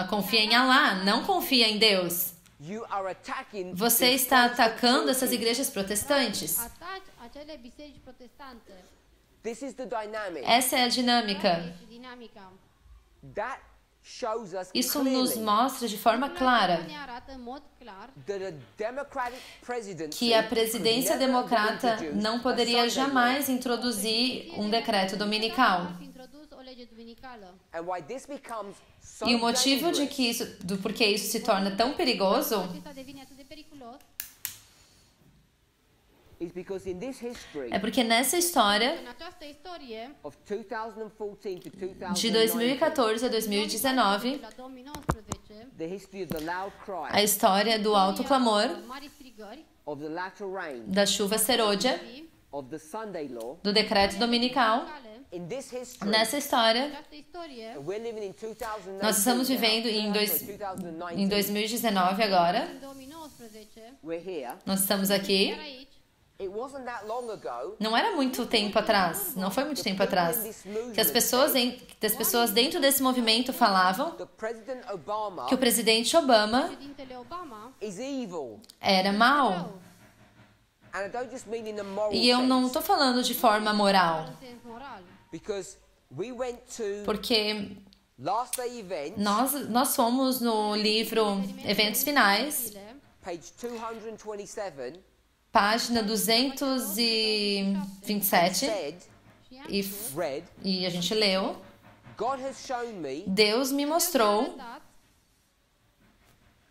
confia em Allah, não confia em Deus. You are attacking. Você these está Protestant atacando essas churches. igrejas protestantes. ataci acele biserici protestante. This is the dynamic. Essa é a dinâmica. Este dinamica. That shows us Isso nos clearly mostra de forma clara Ne arată în mod clar that a democratic presidency que a presidência could never democrata introduce não a poderia Sunday law. jamais introduzir um decreto dominical. ar fi introdus o lege duminicală. And why this becomes so E o motivo de dangerous que isso, do porquê isso se torna tão perigoso Acesta devine atât de periculos is because in this history é porque nessa história în această istorie of 2014 to de 2019, 2014 a 2019, la 2019, the history of the loud a cry, história do alto clamor, mari strigări, of the latter rain, da chuva serôdia, of the Sunday law, do decreto dominical. cale, in this history, Nessa história, această istorie, and we're living in 2019 nós estamos now, vivendo em 2019, 2019 agora. în 2019, we're here. Nós estamos aqui. chiar aici, It wasn't that long ago Não era muito tempo atrás, não foi muito tempo atrás, que as pessoas dentro desse movimento falavam that President Obama que o presidente Obama președintele Obama is evil. era mau. And I don't just mean in a moral E eu não sense, estou falando de forma moral, în sens moral. because we went to porque last day events, nós fomos no livro Eventos Finais, page 227, página 227, said, e, read, e a gente leu, God has shown me Deus me mostrou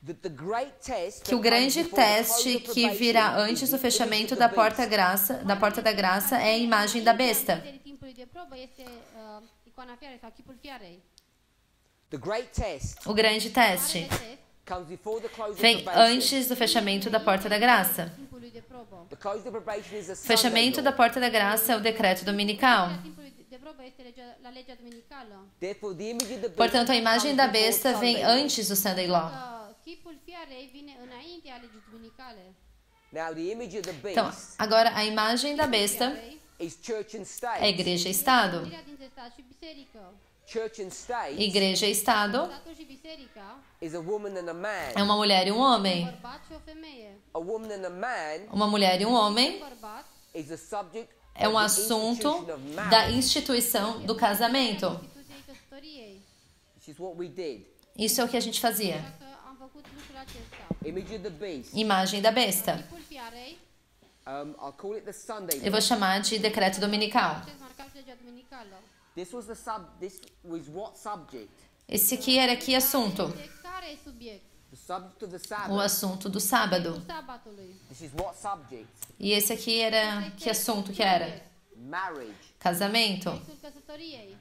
that the great test que o grande teste que virá antes do fechamento da porta da graça é a imagem da besta. Timpului de probă este icoana fiarei sau chipul fiarei. The great test O grande teste Marele test, comes before the close of vem probation. antes do fechamento da porta da graça. timpului de probă. The close of probation is a O Sunday fechamento da law. porta da graça é o decreto dominical. Timpului de probă este la legea duminicală. Therefore, the image of the beast Portanto, a imagem da comes before besta vem Sunday law. antes do Sunday Law. Chipul fiarei vine înaintea legii duminicale. Now, the image of the Então, beast agora a imagem da besta Fiarei, is church and state. é igreja e Estado. unirea dintre stat și biserică. Church and state Igreja e Estado Statul și biserica, is a woman and a é man. uma mulher e um homem. bărbat și o femeie. A woman and a man Uma mulher e um homem Bărbat is the subject é of um the assunto institution of da marriage. instituição do casamento. instituției căsătoriei. This is what we did. Isso é o que a gente fazia. Așa că am făcut lucrul acesta. Image of the beast. Imagem da besta. Chipul fiarei, I'll call it the Sunday Eu law. vou chamar de decreto dominical. acest marcat legea duminicală. This was what subject? Esse aqui era que assunto? De care e subiect? The subject of the O Sabbath. assunto do sábado. Sabatului. This is what subject? E esse aqui era que assunto que era? Marriage. Casamento. Subiectul căsătoriei.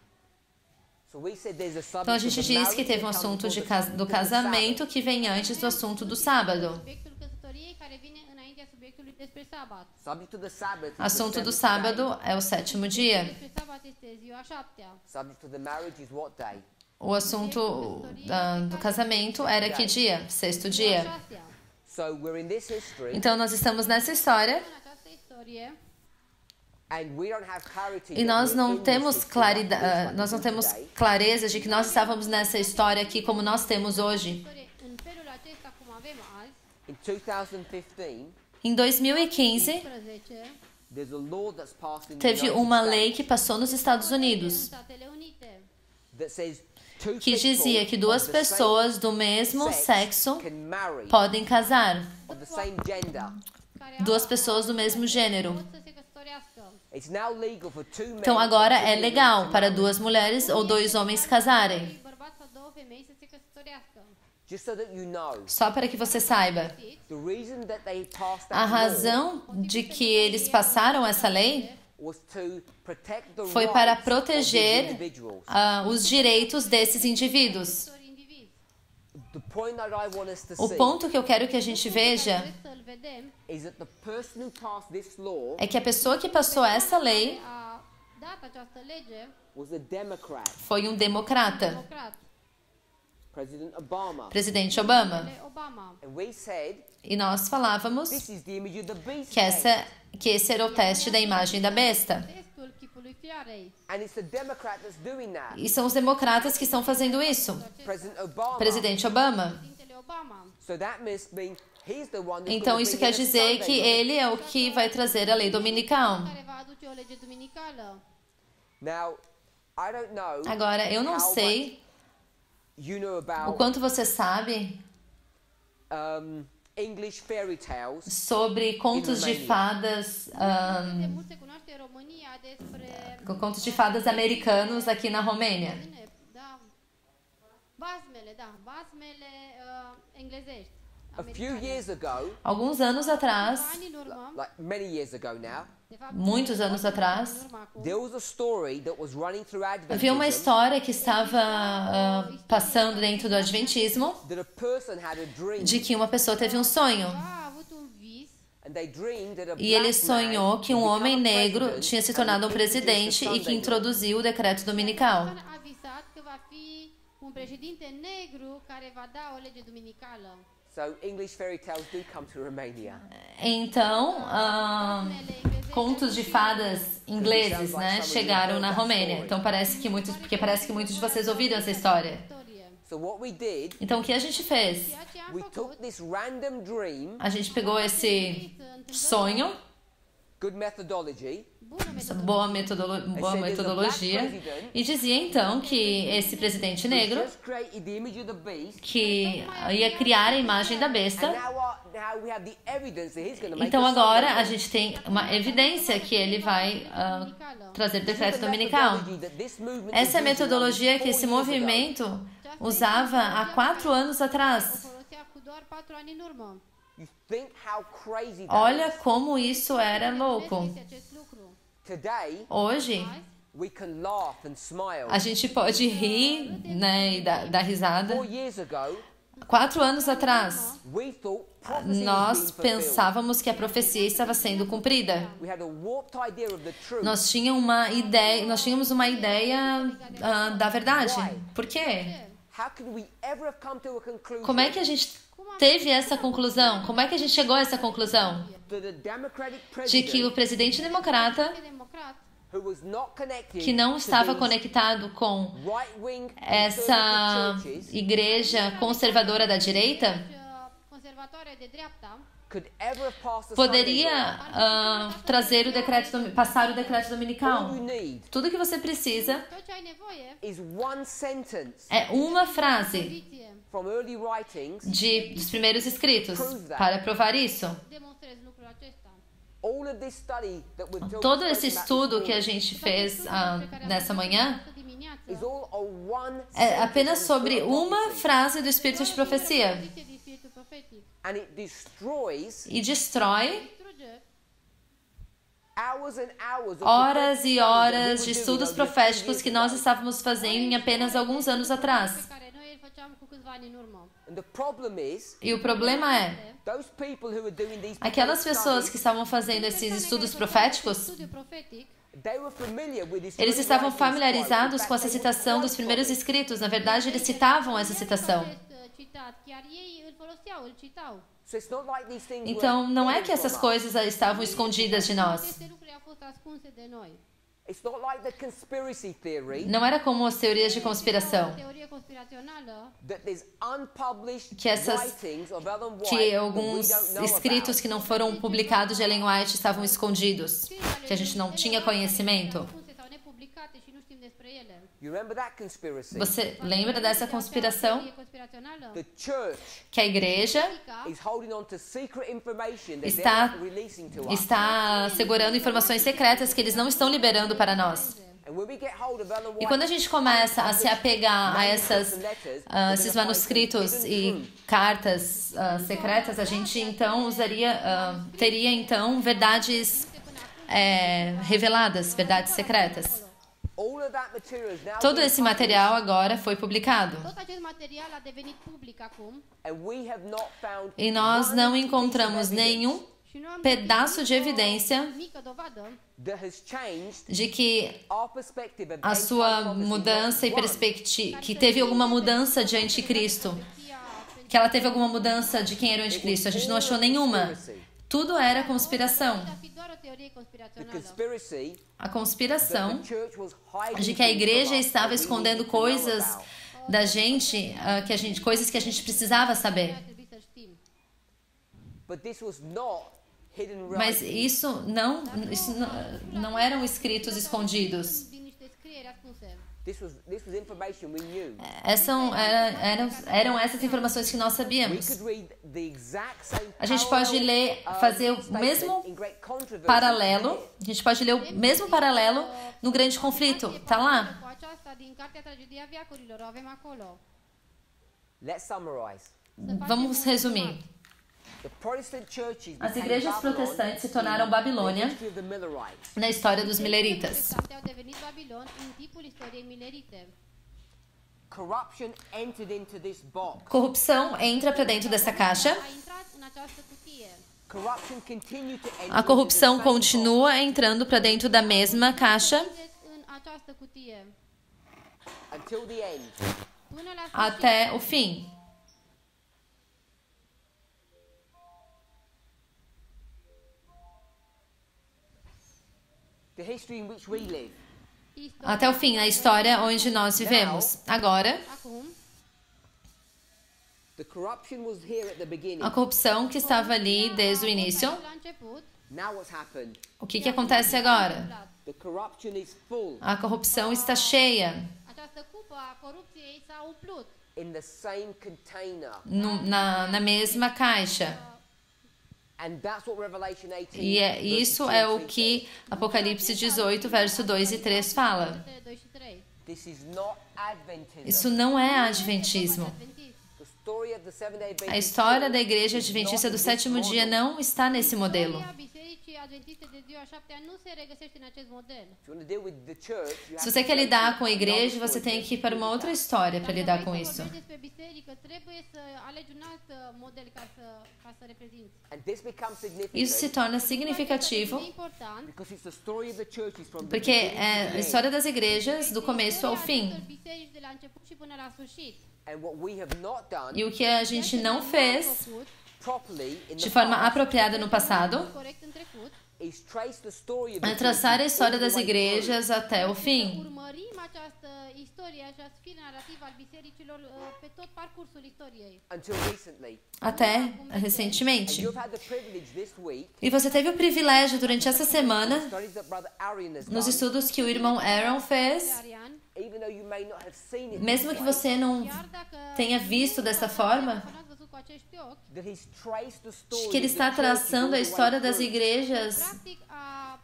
So we said there's a subject Então a of gente the diz marriage que teve um that comes assunto before the do subject of the casamento Sabbath. que vem antes do assunto do sábado. Subiectul căsătoriei care vine înaintea subiectului despre sabat. Subject of the Sabbath is the Assunto do seventh sábado day. é o sétimo dia. Despre sabat este ziua șaptea. Subject of the marriage is what day? O assunto do casamento era que dia? Sexto Ziua dia. șasea. So we're in this history, Então nós estamos nessa história În această istorie, and we don't have clarity. e that nós we're não in this temos history like nós não temos today. clareza de que nós estávamos nessa história aqui como nós temos hoje. istorie în felul acesta cum avem azi, In 2015, Em 2015, 11, there's a law that's passed in the teve United uma States lei que passou nos Estados în Unidos Statele Unite, that says two que dizia que duas people of the same pessoas do mesmo sex sexo can marry, podem casar. of the same gender. care Duas au pessoas do mesmo gênero. pot să se căsătorească. It's now legal for two men. Então agora or two é women legal to para marry, duas mulheres ou dois homens casarem. Doi bărbați sau două femei să se căsătorească. Just so that you know, Só para que você saiba. the reason that they passed A that law razão de que eles passaram essa lei foi para proteger os direitos desses indivíduos. O ponto que eu quero que a gente veja é que a pessoa que passou essa lei foi um democrata, presidente Obama. E nós falávamos que esse era o teste da imagem da besta. E são os democratas que estão fazendo isso. Presidente Obama. Então isso quer dizer que ele é o que vai trazer a lei dominical. Agora, eu não sei o quanto você sabe sobre contos de fadas, contos de fadas americanos aqui na Romênia. Alguns anos atrás, muitos anos atrás, havia uma história que estava passando dentro do Adventismo de que uma pessoa teve um sonho. E ele sonhou que um homem negro tinha se tornado um presidente e que introduziu o decreto dominical. Então, contos de fadas ingleses, né, chegaram na Romênia. Então parece que muitos de vocês ouviram essa história. Então o que a gente fez? A gente pegou esse sonho, boa metodologia, e dizia então que esse presidente negro que ia criar a imagem da besta. Então agora a gente tem uma evidência que ele vai trazer o decreto dominical. Essa é a metodologia que esse movimento usava há 4 anos atrás. Olha como isso era louco. Hoje, a gente pode rir, né, e dar risada. 4 anos atrás, nós pensávamos que a profecia estava sendo cumprida. Nós tínhamos uma ideia da verdade. Por quê? Como é que a gente teve essa conclusão? Como é que a gente chegou a essa conclusão? De que o presidente democrata, que não estava conectado com essa igreja conservadora da direita, poderia passar o decreto dominical. Tudo que você precisa é uma frase dos primeiros escritos para provar isso. Todo esse estudo que a gente fez nessa manhã é apenas sobre uma frase do Espírito de Profecia. E destrói horas e horas de estudos proféticos que nós estávamos fazendo em apenas alguns anos atrás. E o problema é, aquelas pessoas que estavam fazendo esses estudos proféticos, eles estavam familiarizados com essa citação dos primeiros escritos. Na verdade, eles citavam essa citação. Então, não é que essas coisas estavam escondidas de nós. Não era como as teorias de conspiração. Que alguns escritos que não foram publicados de Ellen White estavam escondidos, que a gente não tinha conhecimento. Você lembra dessa conspiração? Que a igreja está segurando informações secretas que eles não estão liberando para nós. E quando a gente começa a se apegar a esses manuscritos e cartas secretas, a gente então teria então verdades reveladas, verdades secretas. All of that material is now Todo being esse material agora foi publicado. Tot acest material a devenit public acum and we have not found E nós não one encontramos piece of evidence nenhum și nu am pedaço găsit de nicio evidência mică dovadă that has changed de que our perspective of a end sua time prophecy, mudança e not one. perspectiva, que teve alguma mudança de anticristo, que ela teve alguma mudança de quem era o anticristo. A gente não achou nenhuma. Tudo era conspiração. Ar fi doar o teorie The conspirațională. conspiracy A that conspiração the church was hiding de que a things igreja from us estava that we escondendo needed to know coisas about. da gente, coisas que a gente precisava saber. Ar trebui să știm. But this was not hidden Mas writing. isso não eram escritos escondidos. Din niște scrieri ascunse. This was information we knew. Eram essas informações que nós We sabíamos. could read the exact same A gente pode ler, fazer o statement mesmo in great controversy. paralelo, a gente pode ler o mesmo paralelo no grande conflito. Tá lá. Cu aceasta din cartea Tragedia Veacurilor, o avem acolo. Let's summarize. Vamos resumir. The Protestant churches As became igrejas Babylon protestantes se tornaram in the Babilônia history of the Millerites. na história dos mileritas. Protestante au devenit Babilon în timpul istoriei milerite. Corruption entered into this box. Corrupção entra para dentro dessa caixa. A intrat în această cutie. Corruption continued to enter A corrupção into the same continua entrando para dentro da mesma caixa Vedeți în această cutie. box until the end. Până la sfârșit. até o fim. The history in which we live. Até o fim, na história onde nós vivemos. Agora, Acum, The corruption was here at the beginning. a corrupção que estava ali desde o início. la început, Now what's happened? O que acontece agora? The corruption is full A corrupção está cheia această cupă a corupției s-a umplut. in the same container. na mesma caixa. And that's what Revelation 18 E verses isso 2 é and o 3 que says. Apocalipse 18, verso 2 e 3 fala. Versetele 2 și 3. This is not Adventism. Isso não é adventismo. Adventist. The story of the Seventh-day A Adventist história da Church Igreja is Adventista not do in sétimo this dia model. não está nesse modelo. Istoria Bisericii Adventiste de ziua 7-a nu se regăsește în acest model. If you want to deal with the church, you Se have você to quer go lidar to com a igreja, another você tem story. que ir para uma outra história para lidar com Dacă vrei isso. să vorbești despre biserică, trebuie să alegi un alt model ca să reprezinți. And this becomes Isso se significant torna significativo E important because it's the story of the churches from the porque beginning é to a the história end. das igrejas do começo ao fim. biserici de la început și până la sfârșit. And what we have not done E o que a gente não fez properly in de the forma past apropriada no passado Corect în trecut. is trace the story of the é traçar a churches história all the das way through. igrejas até o Să fim. urmărim această istorie, acest fir narrativ al bisericilor pe tot parcursul istoriei. Until recently. Até And recentemente. you've had the privilege this week, E você teve o privilégio durante essa semana, studies that Brother Arian has nos done, estudos que o irmão Aaron fez, Arian, even though you may not have seen it mesmo this que way, você não chiar dacă tenha visto dessa forma, nu ați văzut cu acești ochi, that he's traced the story que ele of está the churches all traçando a the way história das through. igrejas practic a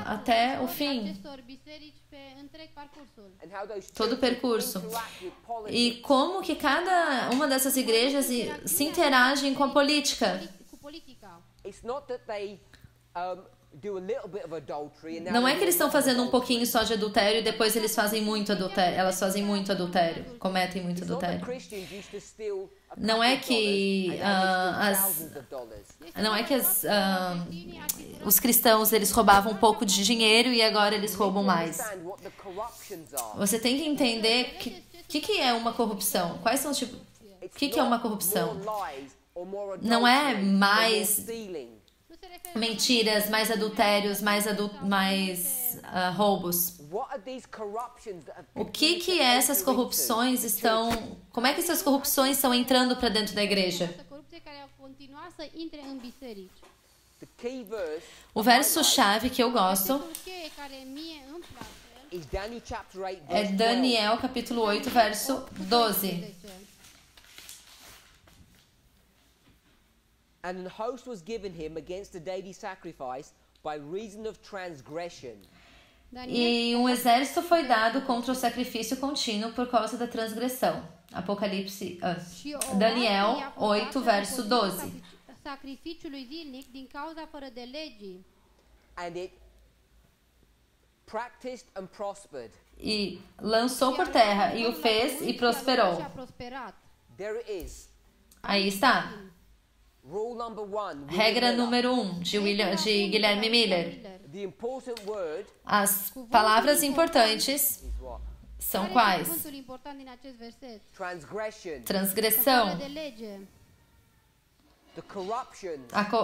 até o fim, acestor biserici pe întreg parcursul. And how those todo o churches percurso. interact with politics. E como que cada uma dessas igrejas se interagem com a política. Cu politica. It's not that they do a little bit of adultery and now Não é they que eles do estão a lot of fazendo um adultery. pouquinho só de adultério e depois eles fazem muito adultério. Elas fazem muito adultério, cometem muito It's not that adultério. Christians used to steal a Não couple é of que, dollars and now they steal as- thousands of dollars. Não é que os cristãos eles roubavam um pouco de dinheiro e agora eles roubam mais. Understand what the corruptions are. Você tem que entender que é uma corrupção. Quais são os tipos? O que é uma corrupção? More lies or more Não é adultery or more mais stealing. Nu se referă mentiras, mais adultérios, mais roubos. What are these corruptions that have O que essas corrupções estão? Como é que essas corrupções estão entrando para dentro da igreja? această corupție care a continuat să intre în biserici. The key verse O verso chave que eu gosto Versetul cheie care mie îmi place is Daniel chapter 8 é verse 12. Daniel capítulo 8, verso 12. And an host was given him against the daily sacrifice by reason of transgression. E um exército foi dado contra o sacrifício contínuo por causa da transgressão. Apocalipse, Daniel 8, verso 12. Sacrificiului zilnic din cauza fără de legii. And it practiced and prospered. E lançou por terra, e o fez e prosperou. There it is. Aí está. Rule number 1. Regra número 1 de Guilherme Miller. The important word As palavras importantes is what? são quais? Cuvântul important din acest verset. Transgression, Transgressão, De lege. the corruption,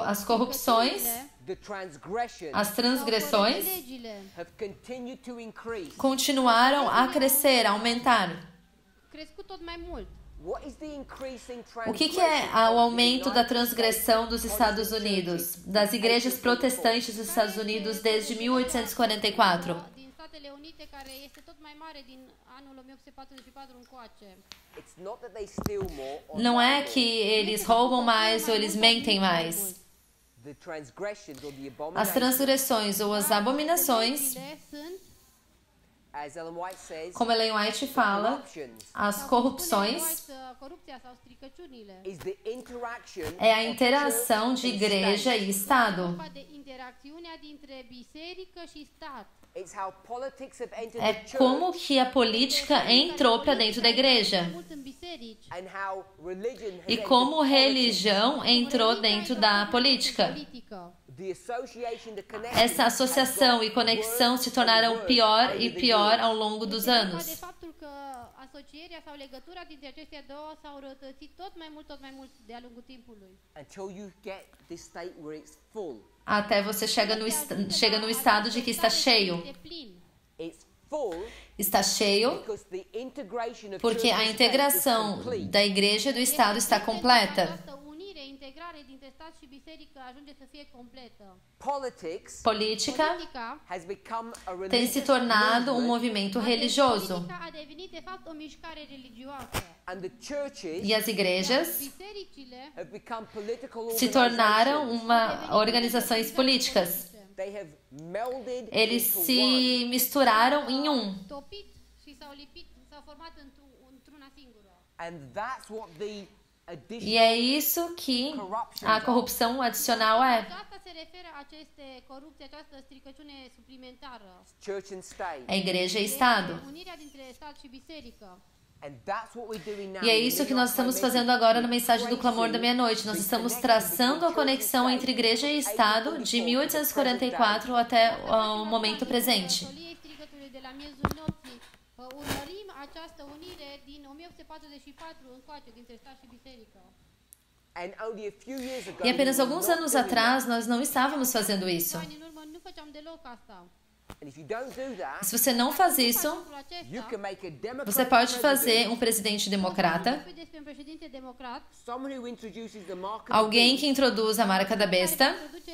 as corrupções, the transgression as transgressões Legile. have continued to increase. continuaram a crescer, a aumentar. Crescut tot mai mult. What is the increasing O que transgression é o of the aumento da United transgressão dos States Estados Protestant Unidos, churches? das igrejas protestantes dos Estados Unidos desde 1844? Din Statele Unite, care este tot mai mare din anul 1844 încoace. It's not that they steal more or Não lie é more. que eles roubam mais ou eles mentem mais. The transgressions or the As abominations, transgressões ou as abominações, Legile sunt as Ellen White says, como Ellen White fala, corruptions as corrupções corupția sau stricăciunile. is the interaction é a of interação church de and igreja state. e Estado. Vorba de interacțiunea dintre biserică și stat. It's how politics have entered É the church como que a política entrou para dentro da igreja Mult în biserici. and how religion has e entered como politics. religião entrou dentro da política. Politică. The association, the connection Essa associação e conexão se tornaram pior e pior ao longo dos Este vorba de anos. faptul că asocierea sau legătura dintre acestea două s-au rătățit tot mai mult de-a lungul timpului. until you get this state where it's full. Até você chega no estado de que está cheio. Este plin. It's full Está cheio because the integration of porque church a and state is integração complete. da igreja e do Estado está completa. Această unire, integrare dintre stat și biserică ajunge să fie completă. Politics Política Politica has become a tem religious se tornado um movement, movimento religioso Politica a devenit de fapt o mișcare religioasă. and the churches e as igrejas Bisericile have become political se tornaram organizations. organizações políticas. They have melded Eles into one. se misturaram em topit și s-au lipit, s-au format într-una singură. And that's what the E additional é isso que a corrupção adicional é. La asta se referă aceste corupții, această stricăciune suplimentară. church and state. A igreja e Estado. Este unirea dintre stat și biserică. And that's what we're doing now. E é isso que nós estamos fazendo agora no Mensagem do Clamor da Meia-Noite. Nós estamos traçando a conexão entre igreja e Estado de 1844 até o momento presente. Soliei strigătului de la miezul nopții. Urmărim această unire din 1844 încoace dintre stat și biserică. And only a few years ago, E apenas we were alguns not anos doing atrás nós não estávamos fazendo Cu isso. ani în urmă nu făceam deloc asta. that. And if you don't do that, Se você não faz isso, Lucrul acesta, you can make a você democratic pode fazer president, um presidente democrata, vorbim despre un președinte democrat, someone who introduces the mark of alguém the que introduz a marca da care besta, introduce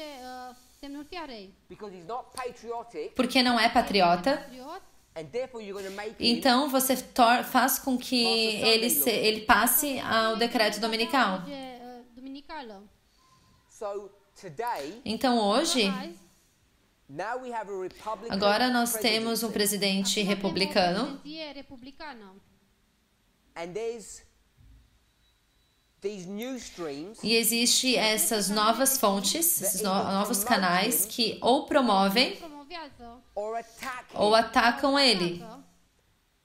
semnul fiarei. because he's not patriotic, porque não é patriota. Patriot, and therefore you're going to make him Então você faz com que ele passe ao decreto dominical. lege duminicală. So today, Então hoje, Azi, now we have a Republican agora nós temos um presidency. presidente avem o republicano președinție republicană. And there's these news streams e existe essas novas fontes, esses novos canais que ou promovem Promovează or attack him. ou atacam ele. atacă,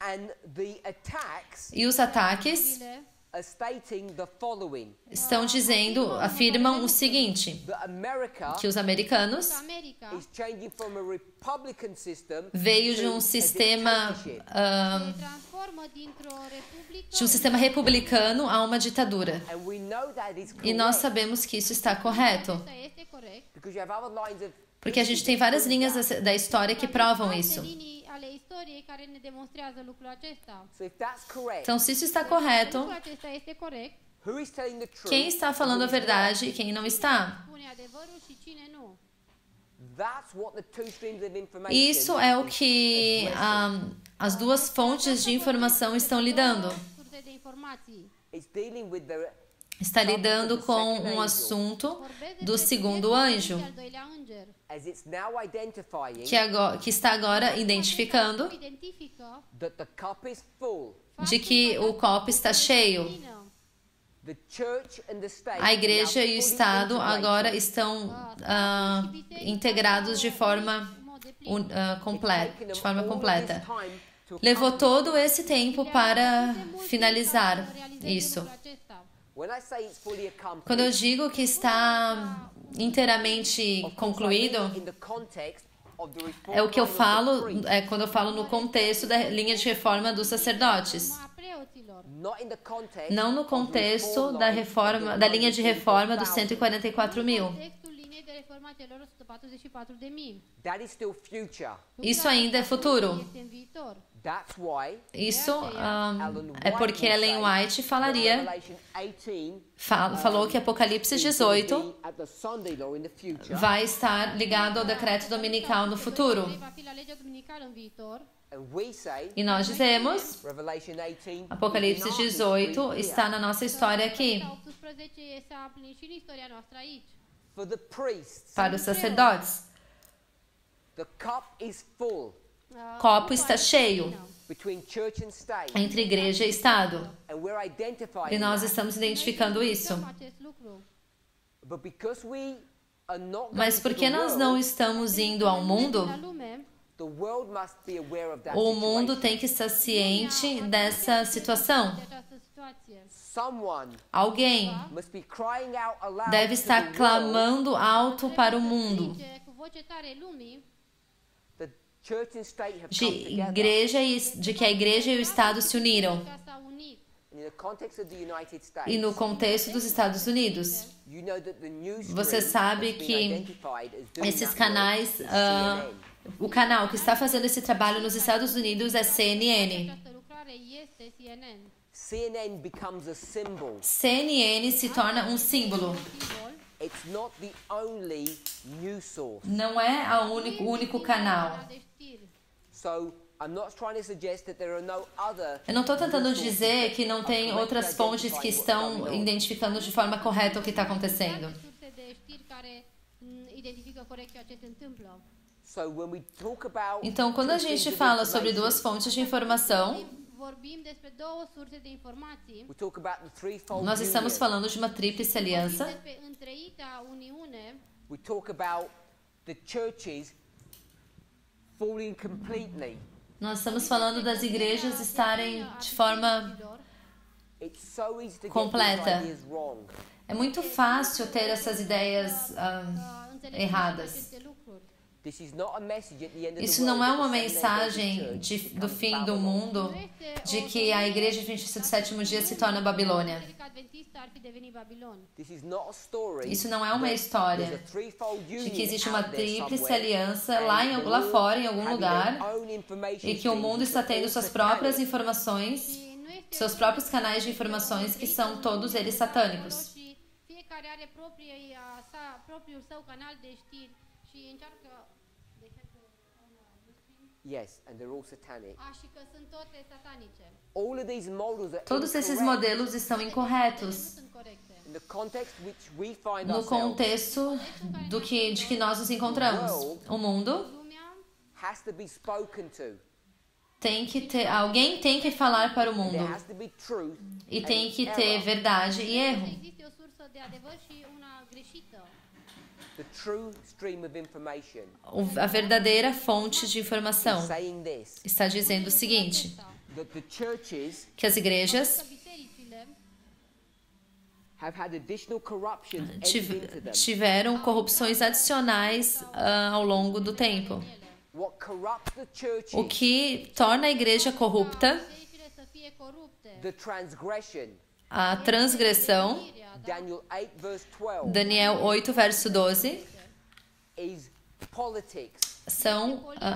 And the attacks E os ataques bile, are stating the following: estão dizendo, afirmam o seguinte, that America que os americanos că America is changing from a Republican system veio de to um a sistema dictatorship. se transformă dintr-o republică de um sistema republicano a uma ditadura. And we know that is E nós correct sabemos que isso está correto, Asta este corect. because you have other lines of porque a gente tem várias linhas da história que provam Alte isso. linii ale istoriei care ne demonstrează lucrul acesta. So if that's correct, Então, se isso está correto, Lucrul acesta este corect. who is telling the truth? quem está falando a verdade e quem não está? Spune adevărul și cine nu. That's what the two streams of information. Isso é o que as duas fontes de informação estão lidando. Surse de informații. It's dealing with the Está lidando com um assunto do segundo anjo, Al doilea înger. as it's now identifying que está agora identificando Identifică that the cup is full de que o copo está cheio. plină. A igreja e o Estado agora estão integrados de forma completa. Levou todo esse tempo para finalizar isso. Quando eu digo que está inteiramente concluído, é o que eu falo, quando eu falo no contexto da linha de reforma dos sacerdotes. Não no contexto da linha de reforma dos 144 mil. Isso ainda é futuro. Isso é porque Ellen White falou que Apocalipse 18 vai estar ligado ao decreto dominical no futuro. E nós dizemos, Apocalipse 18 está na nossa história aqui. Para os sacerdotes, o copo está cheio entre igreja e Estado. E nós estamos identificando isso. Mas porque nós não estamos indo ao mundo, o mundo tem que estar ciente dessa situação. Alguém deve estar clamando alto para o mundo de que a igreja e o Estado se uniram. E no contexto dos Estados Unidos, você sabe que esses canais, o canal que está fazendo esse trabalho nos Estados Unidos é CNN. CNN se torna um símbolo. Não é o único canal. Eu não estou tentando dizer que não tem outras fontes que estão identificando de forma correta o que está acontecendo. Então, quando a gente fala sobre duas fontes de informação, nós estamos falando de uma tríplice aliança. Nós estamos falando das igrejas estarem de forma completa. É muito fácil ter essas ideias erradas. Isso não é uma mensagem do fim do mundo, de que a igreja adventista do sétimo dia se torna Babilônia. Isso não é uma história de que existe uma tríplice aliança lá fora, em algum lugar, e que o mundo está tendo suas próprias informações, seus próprios canais de informações, que são todos eles satânicos. Yes, and they're all satanic. Todos esses modelos estão incorretos. No contexto de que nós nos encontramos. O mundo tem que ter, alguém tem que falar para o mundo. E tem que ter verdade e erro. A verdadeira fonte de informação está dizendo o seguinte, que as igrejas tiveram corrupções adicionais ao longo do tempo. O que torna a igreja corrupta, a transgressão, Daniel 8, verso 12,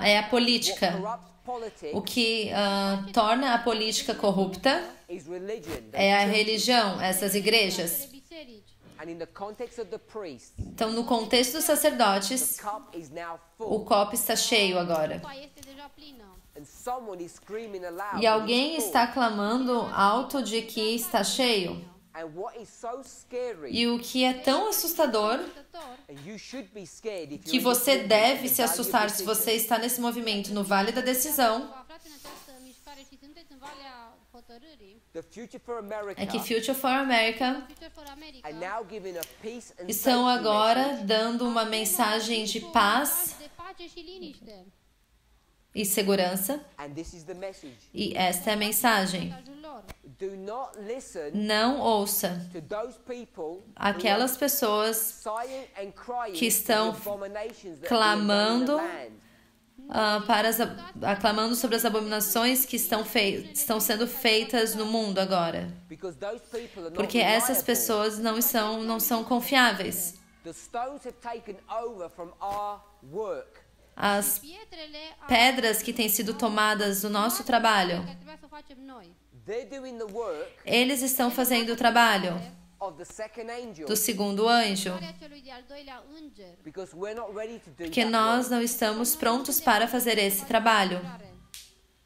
é a política. O que torna a política corrupta é a religião, essas igrejas. Então, no contexto dos sacerdotes, o copo está cheio agora. E alguém está clamando alto de que está cheio. E o que é tão assustador, que você deve se assustar se você está nesse movimento no Vale da Decisão, care și sunteți în Valea Hotărârii, the Future for America é que Future for America Future for America, are now giving a peace and estão safety agora message dando uma mensagem de paz de pace și liniște. e segurança. and this is the message. E esta é a mensagem. Mesajul lor. Do not listen Não ouça to those people aquelas pessoas sighing and crying que estão for the abominations that clamando, are being done in the land. aclamando sobre as abominações que estão sendo feitas no mundo agora. Because those people are not Porque essas reliable. pessoas não são confiáveis. The stones have taken over from our work. As Pietrele pedras que têm sido tomadas do nosso trabalho, care trebuia să o facem noi. They're doing the work eles estão fazendo o trabalho of the second angel. do segundo anjo, Care celui de-al doilea înger. Because we're not ready to do porque that nós work. não estamos prontos para fazer esse trabalho.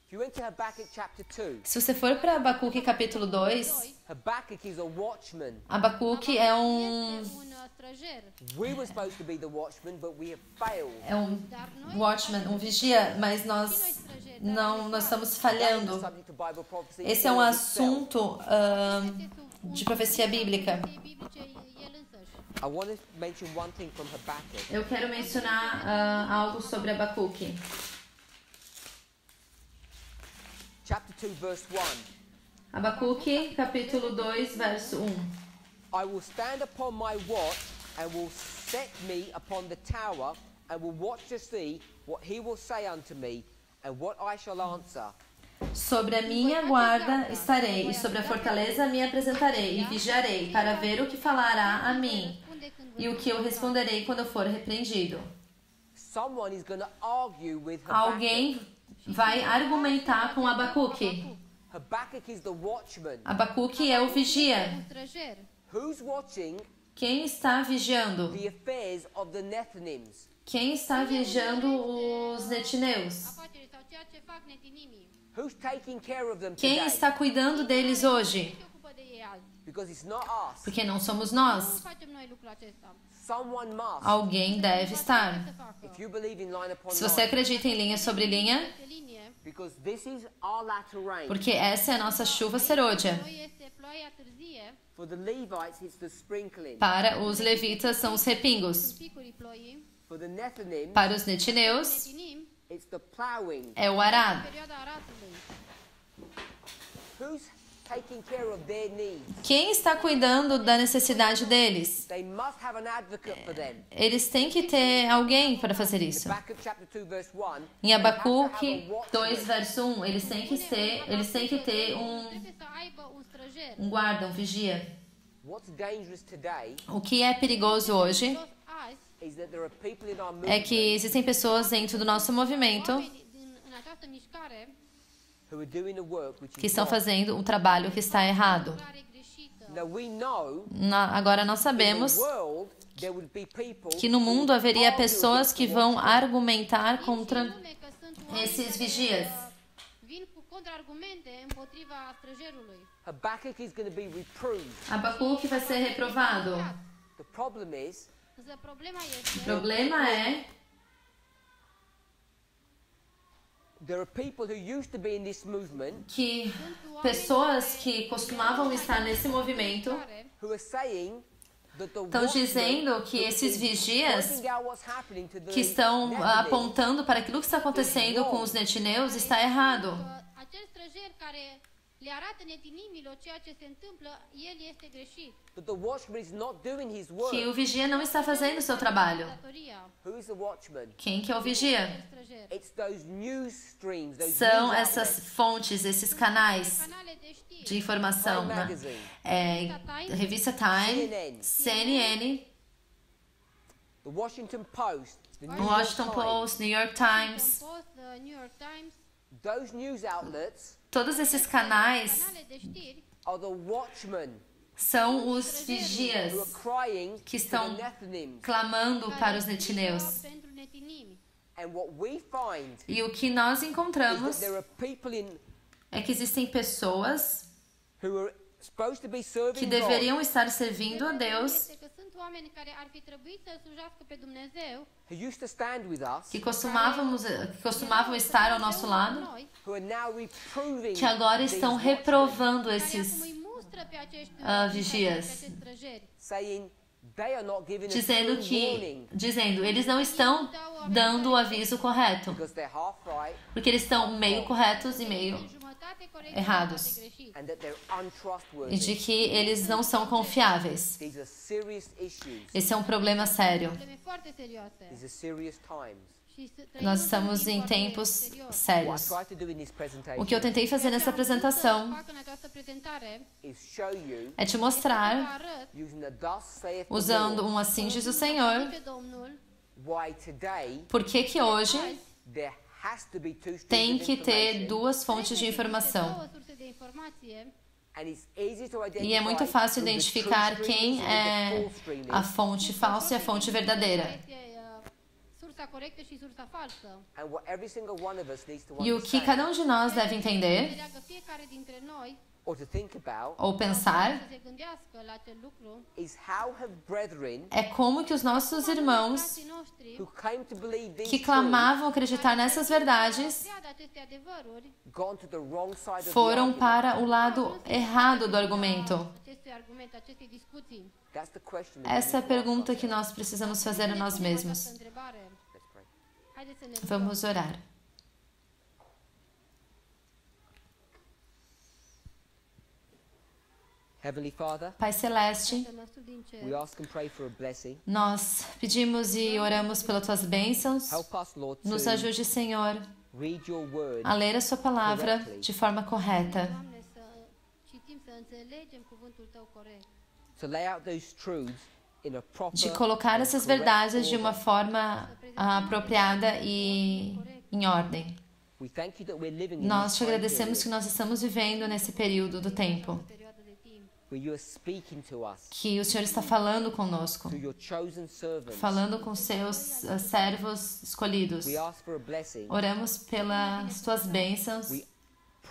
If you went to Habakkuk chapter 2, Se você for para Abacuque capítulo 2, Habakkuk is a watchman. Abacuque é Este străjer. We were supposed to be the watchman, but we have failed. Dar noi watchman, vigia, mas nós estamos falhando. Subject to Bible prophecy. Esse é um assunto este de profecia bíblica. biblice el însăși. I want to mention one thing from Habakkuk. Eu quero mencionar algo sobre Abacuque. Chapter 2, verse 1. Abacuque, capítulo 2, verso 1. I will stand upon my watch and will set me upon the tower and will watch to see what he will say unto me and what I shall answer. Sobre a minha guarda estarei, e sobre a fortaleza me apresentarei, e vigiarei, para ver o que falará a mim, e o que eu responderei quando eu for repreendido. Someone is going to argue with Habakkuk. Alguém vai argumentar com Abacuque. Habakkuk is the watchman. Abacuque é o vigia. Străjer. Who's watching Quem está vigiando? the affairs of the Nethinims? Quem está vigiando os netineus? Afaceri sau ceea ce fac netinimii. Who's taking care of them Quem today? está cuidando deles hoje? Se ocupă de ei azi. Because it's not us. Porque não somos Nu nós. facem noi lucrul acesta. Someone must. Alguém deve estar. Să facă. If you believe in line upon Se você line, acredita em linha sobre linha, Este linie. because this is our latter rain. porque essa é a nossa chuva serôdia. Noi este ploaia târzie. For the Levites, it's the sprinkling. Para os levitas são os repingos. Picurii ploii. For the Nethinims, Para os netineus Netinim. it's the plowing. é o arado. Perioada aratului. Who's taking care of their needs? Quem está cuidando da necessidade deles? They must have an advocate for them. Eles têm que ter alguém para fazer isso. Habakkuk chapter 2 verse 1. Em Abacuque 2, verso 1, eles têm que ter Trebuie să aibă un străjer. guarda, um vigia. What's dangerous today O que é perigoso hoje Jos azi, is that there are people in our é movement que existem pessoas dentro do nosso movimento oameni în această mișcare, who are doing a work which que is estão wrong. fazendo um trabalho que está errado. lucrare greșită. Now we know Agora nós in sabemos the world there would be people que no mundo who haveria argue pessoas against que the vão watchman. argumentar Știm contra și în lume că sunt oameni esses care, vigias. vin cu contraargumente împotriva străjerului. Habakkuk is going to be reproved. Abacuque vai ser reprovado. The problem is Însă problema O este problema é there are people who used to be in this movement que pessoas que costumavam estar nesse movimento care who are saying that the estão dizendo que esses vigias pointing out what's happening to the que estão Nethinims apontando para aquilo que está acontecendo com os netineus está errado. că acel străjer care le arată netinimilor ceea ce se întâmplă, el este greșit. that the watchman is not doing his work. Que o vigia não está fazendo o seu trabalho. Datoria, Who is the watchman? Quem que é o vigia? străjer. It's those news streams, those São news essas outlets. fontes, esses canais Canale de știri, de informação. Time Né? Magazine, Revista Time, CNN, the Washington Post, the New Washington York Times. Post, New York Times. Post, New York Times, Those news outlets Todos esses canais canale de știri are the watchmen são os vigias who are crying que to estão the Nethinims. clamando para os care netineus. strigă pentru netinimi. And what we find E o que nós is encontramos that there are people in é que existem pessoas who are supposed to be serving que God, deveriam estar servindo a Deus, Este că sunt oameni care ar fi trebuit să slujească pe Dumnezeu, who who used to stand with us, que costumavam estar ao nosso lado, who are now reproving que agora estão these watchmen, reprovando care esses acum îi mustră pe acești vigias, acești străjeri. saying they are not giving a dizendo true warning eles não estão dando o aviso correto, because they're half right porque eles estão meio corretos e meio Jumătate corect, errados, jumătate greșit. and that they're e untrustworthy. de que eles não são confiáveis. These are serious issues. Esse é um problema sério. Probleme foarte serioase. These are serious times. Și trăim Nós într-un estamos timp em foarte tempos serios. What sérios. I try to do in this presentation O que eu tentei fazer nessa Ceea ce am vrut să apresentação fac în această prezentare is show you, é te este să vă mostrar, arăt using the thus saith the usando Lord, assim diz o Senhor, pe Domnul, why today por que que hoje there has to be two tem streams of que ter information, duas fontes de trebuie să existe informação. două surse de informație and it's easy to identify E é muito fácil who the identificar true quem stream is and the é false stream a is. fonte falsa e a fonte verdadeira. este sursa corectă și sursa falsă. And what every single one of us needs to E o que understand cada de nós deve entender Înțeleagă fiecare dintre noi or to think about ou pensar să se gândească la acel lucru. is how have brethren é como que os nossos irmãos Frații noștri who came to believe these que truths clamavam acreditar nessas verdades de aceste adevăruri gone to the wrong side of the foram argument. para o lado errado do argumento. acestui argument, acestei discuții. That's the question that we Essa é a need to ask pergunta que ourselves. nós precisamos fazer a nós mesmos. Această întrebare. Let's pray. Haideți să ne rugăm. Vamos orar. Heavenly Father, Pai Celeste, Tatăl nostru din cer, we ask and pray for a blessing. nós pedimos e oramos pelas tuas bênçãos. Help us, Lord, Nos to ajude, Senhor, read your word a ler a sua palavra de forma correta, Doamne, să citim, să înțelegem cuvântul Tău corect. to lay out those truths in a proper de colocar and essas correct verdades de uma order. forma apropriada e em ordem. We thank you that we're living in Nós this te time agradecemos que period nós estamos vivendo nesse período do tempo, Perioadă de timp. where you are speaking to us que o Senhor está falando conosco, through your chosen servants. falando com seus servos escolhidos. We ask for a blessing. Oramos pelas tuas bênçãos. We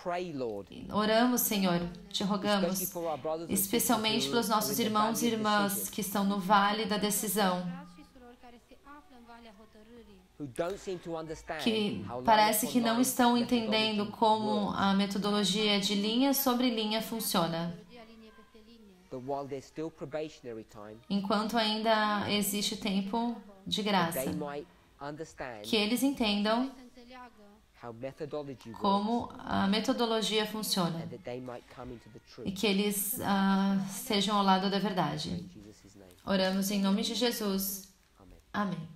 pray, Lord, Oramos, Senhor, te especially rogamos, for our brothers and especialmente sisters pelos who are nossos in the irmãos e valley of irmãs decision, que estão no vale da decisão, Frați și surori care se află în Valea Hotărârii, who don't seem to understand que how parece line que upon não line estão methodology entendendo como works. a metodologia de linha sobre linha funciona. metodologia linie peste linie. But while there's still probationary time, Enquanto ainda existe tempo de that graça, they might understand que eles entendam Să înțeleagă how methodology works, como a metodologia funciona and that they might come into the e truth. que eles estejam ao lado da verdade. In Jesus' name. Oramos em nome de Jesus. Amen. Amém.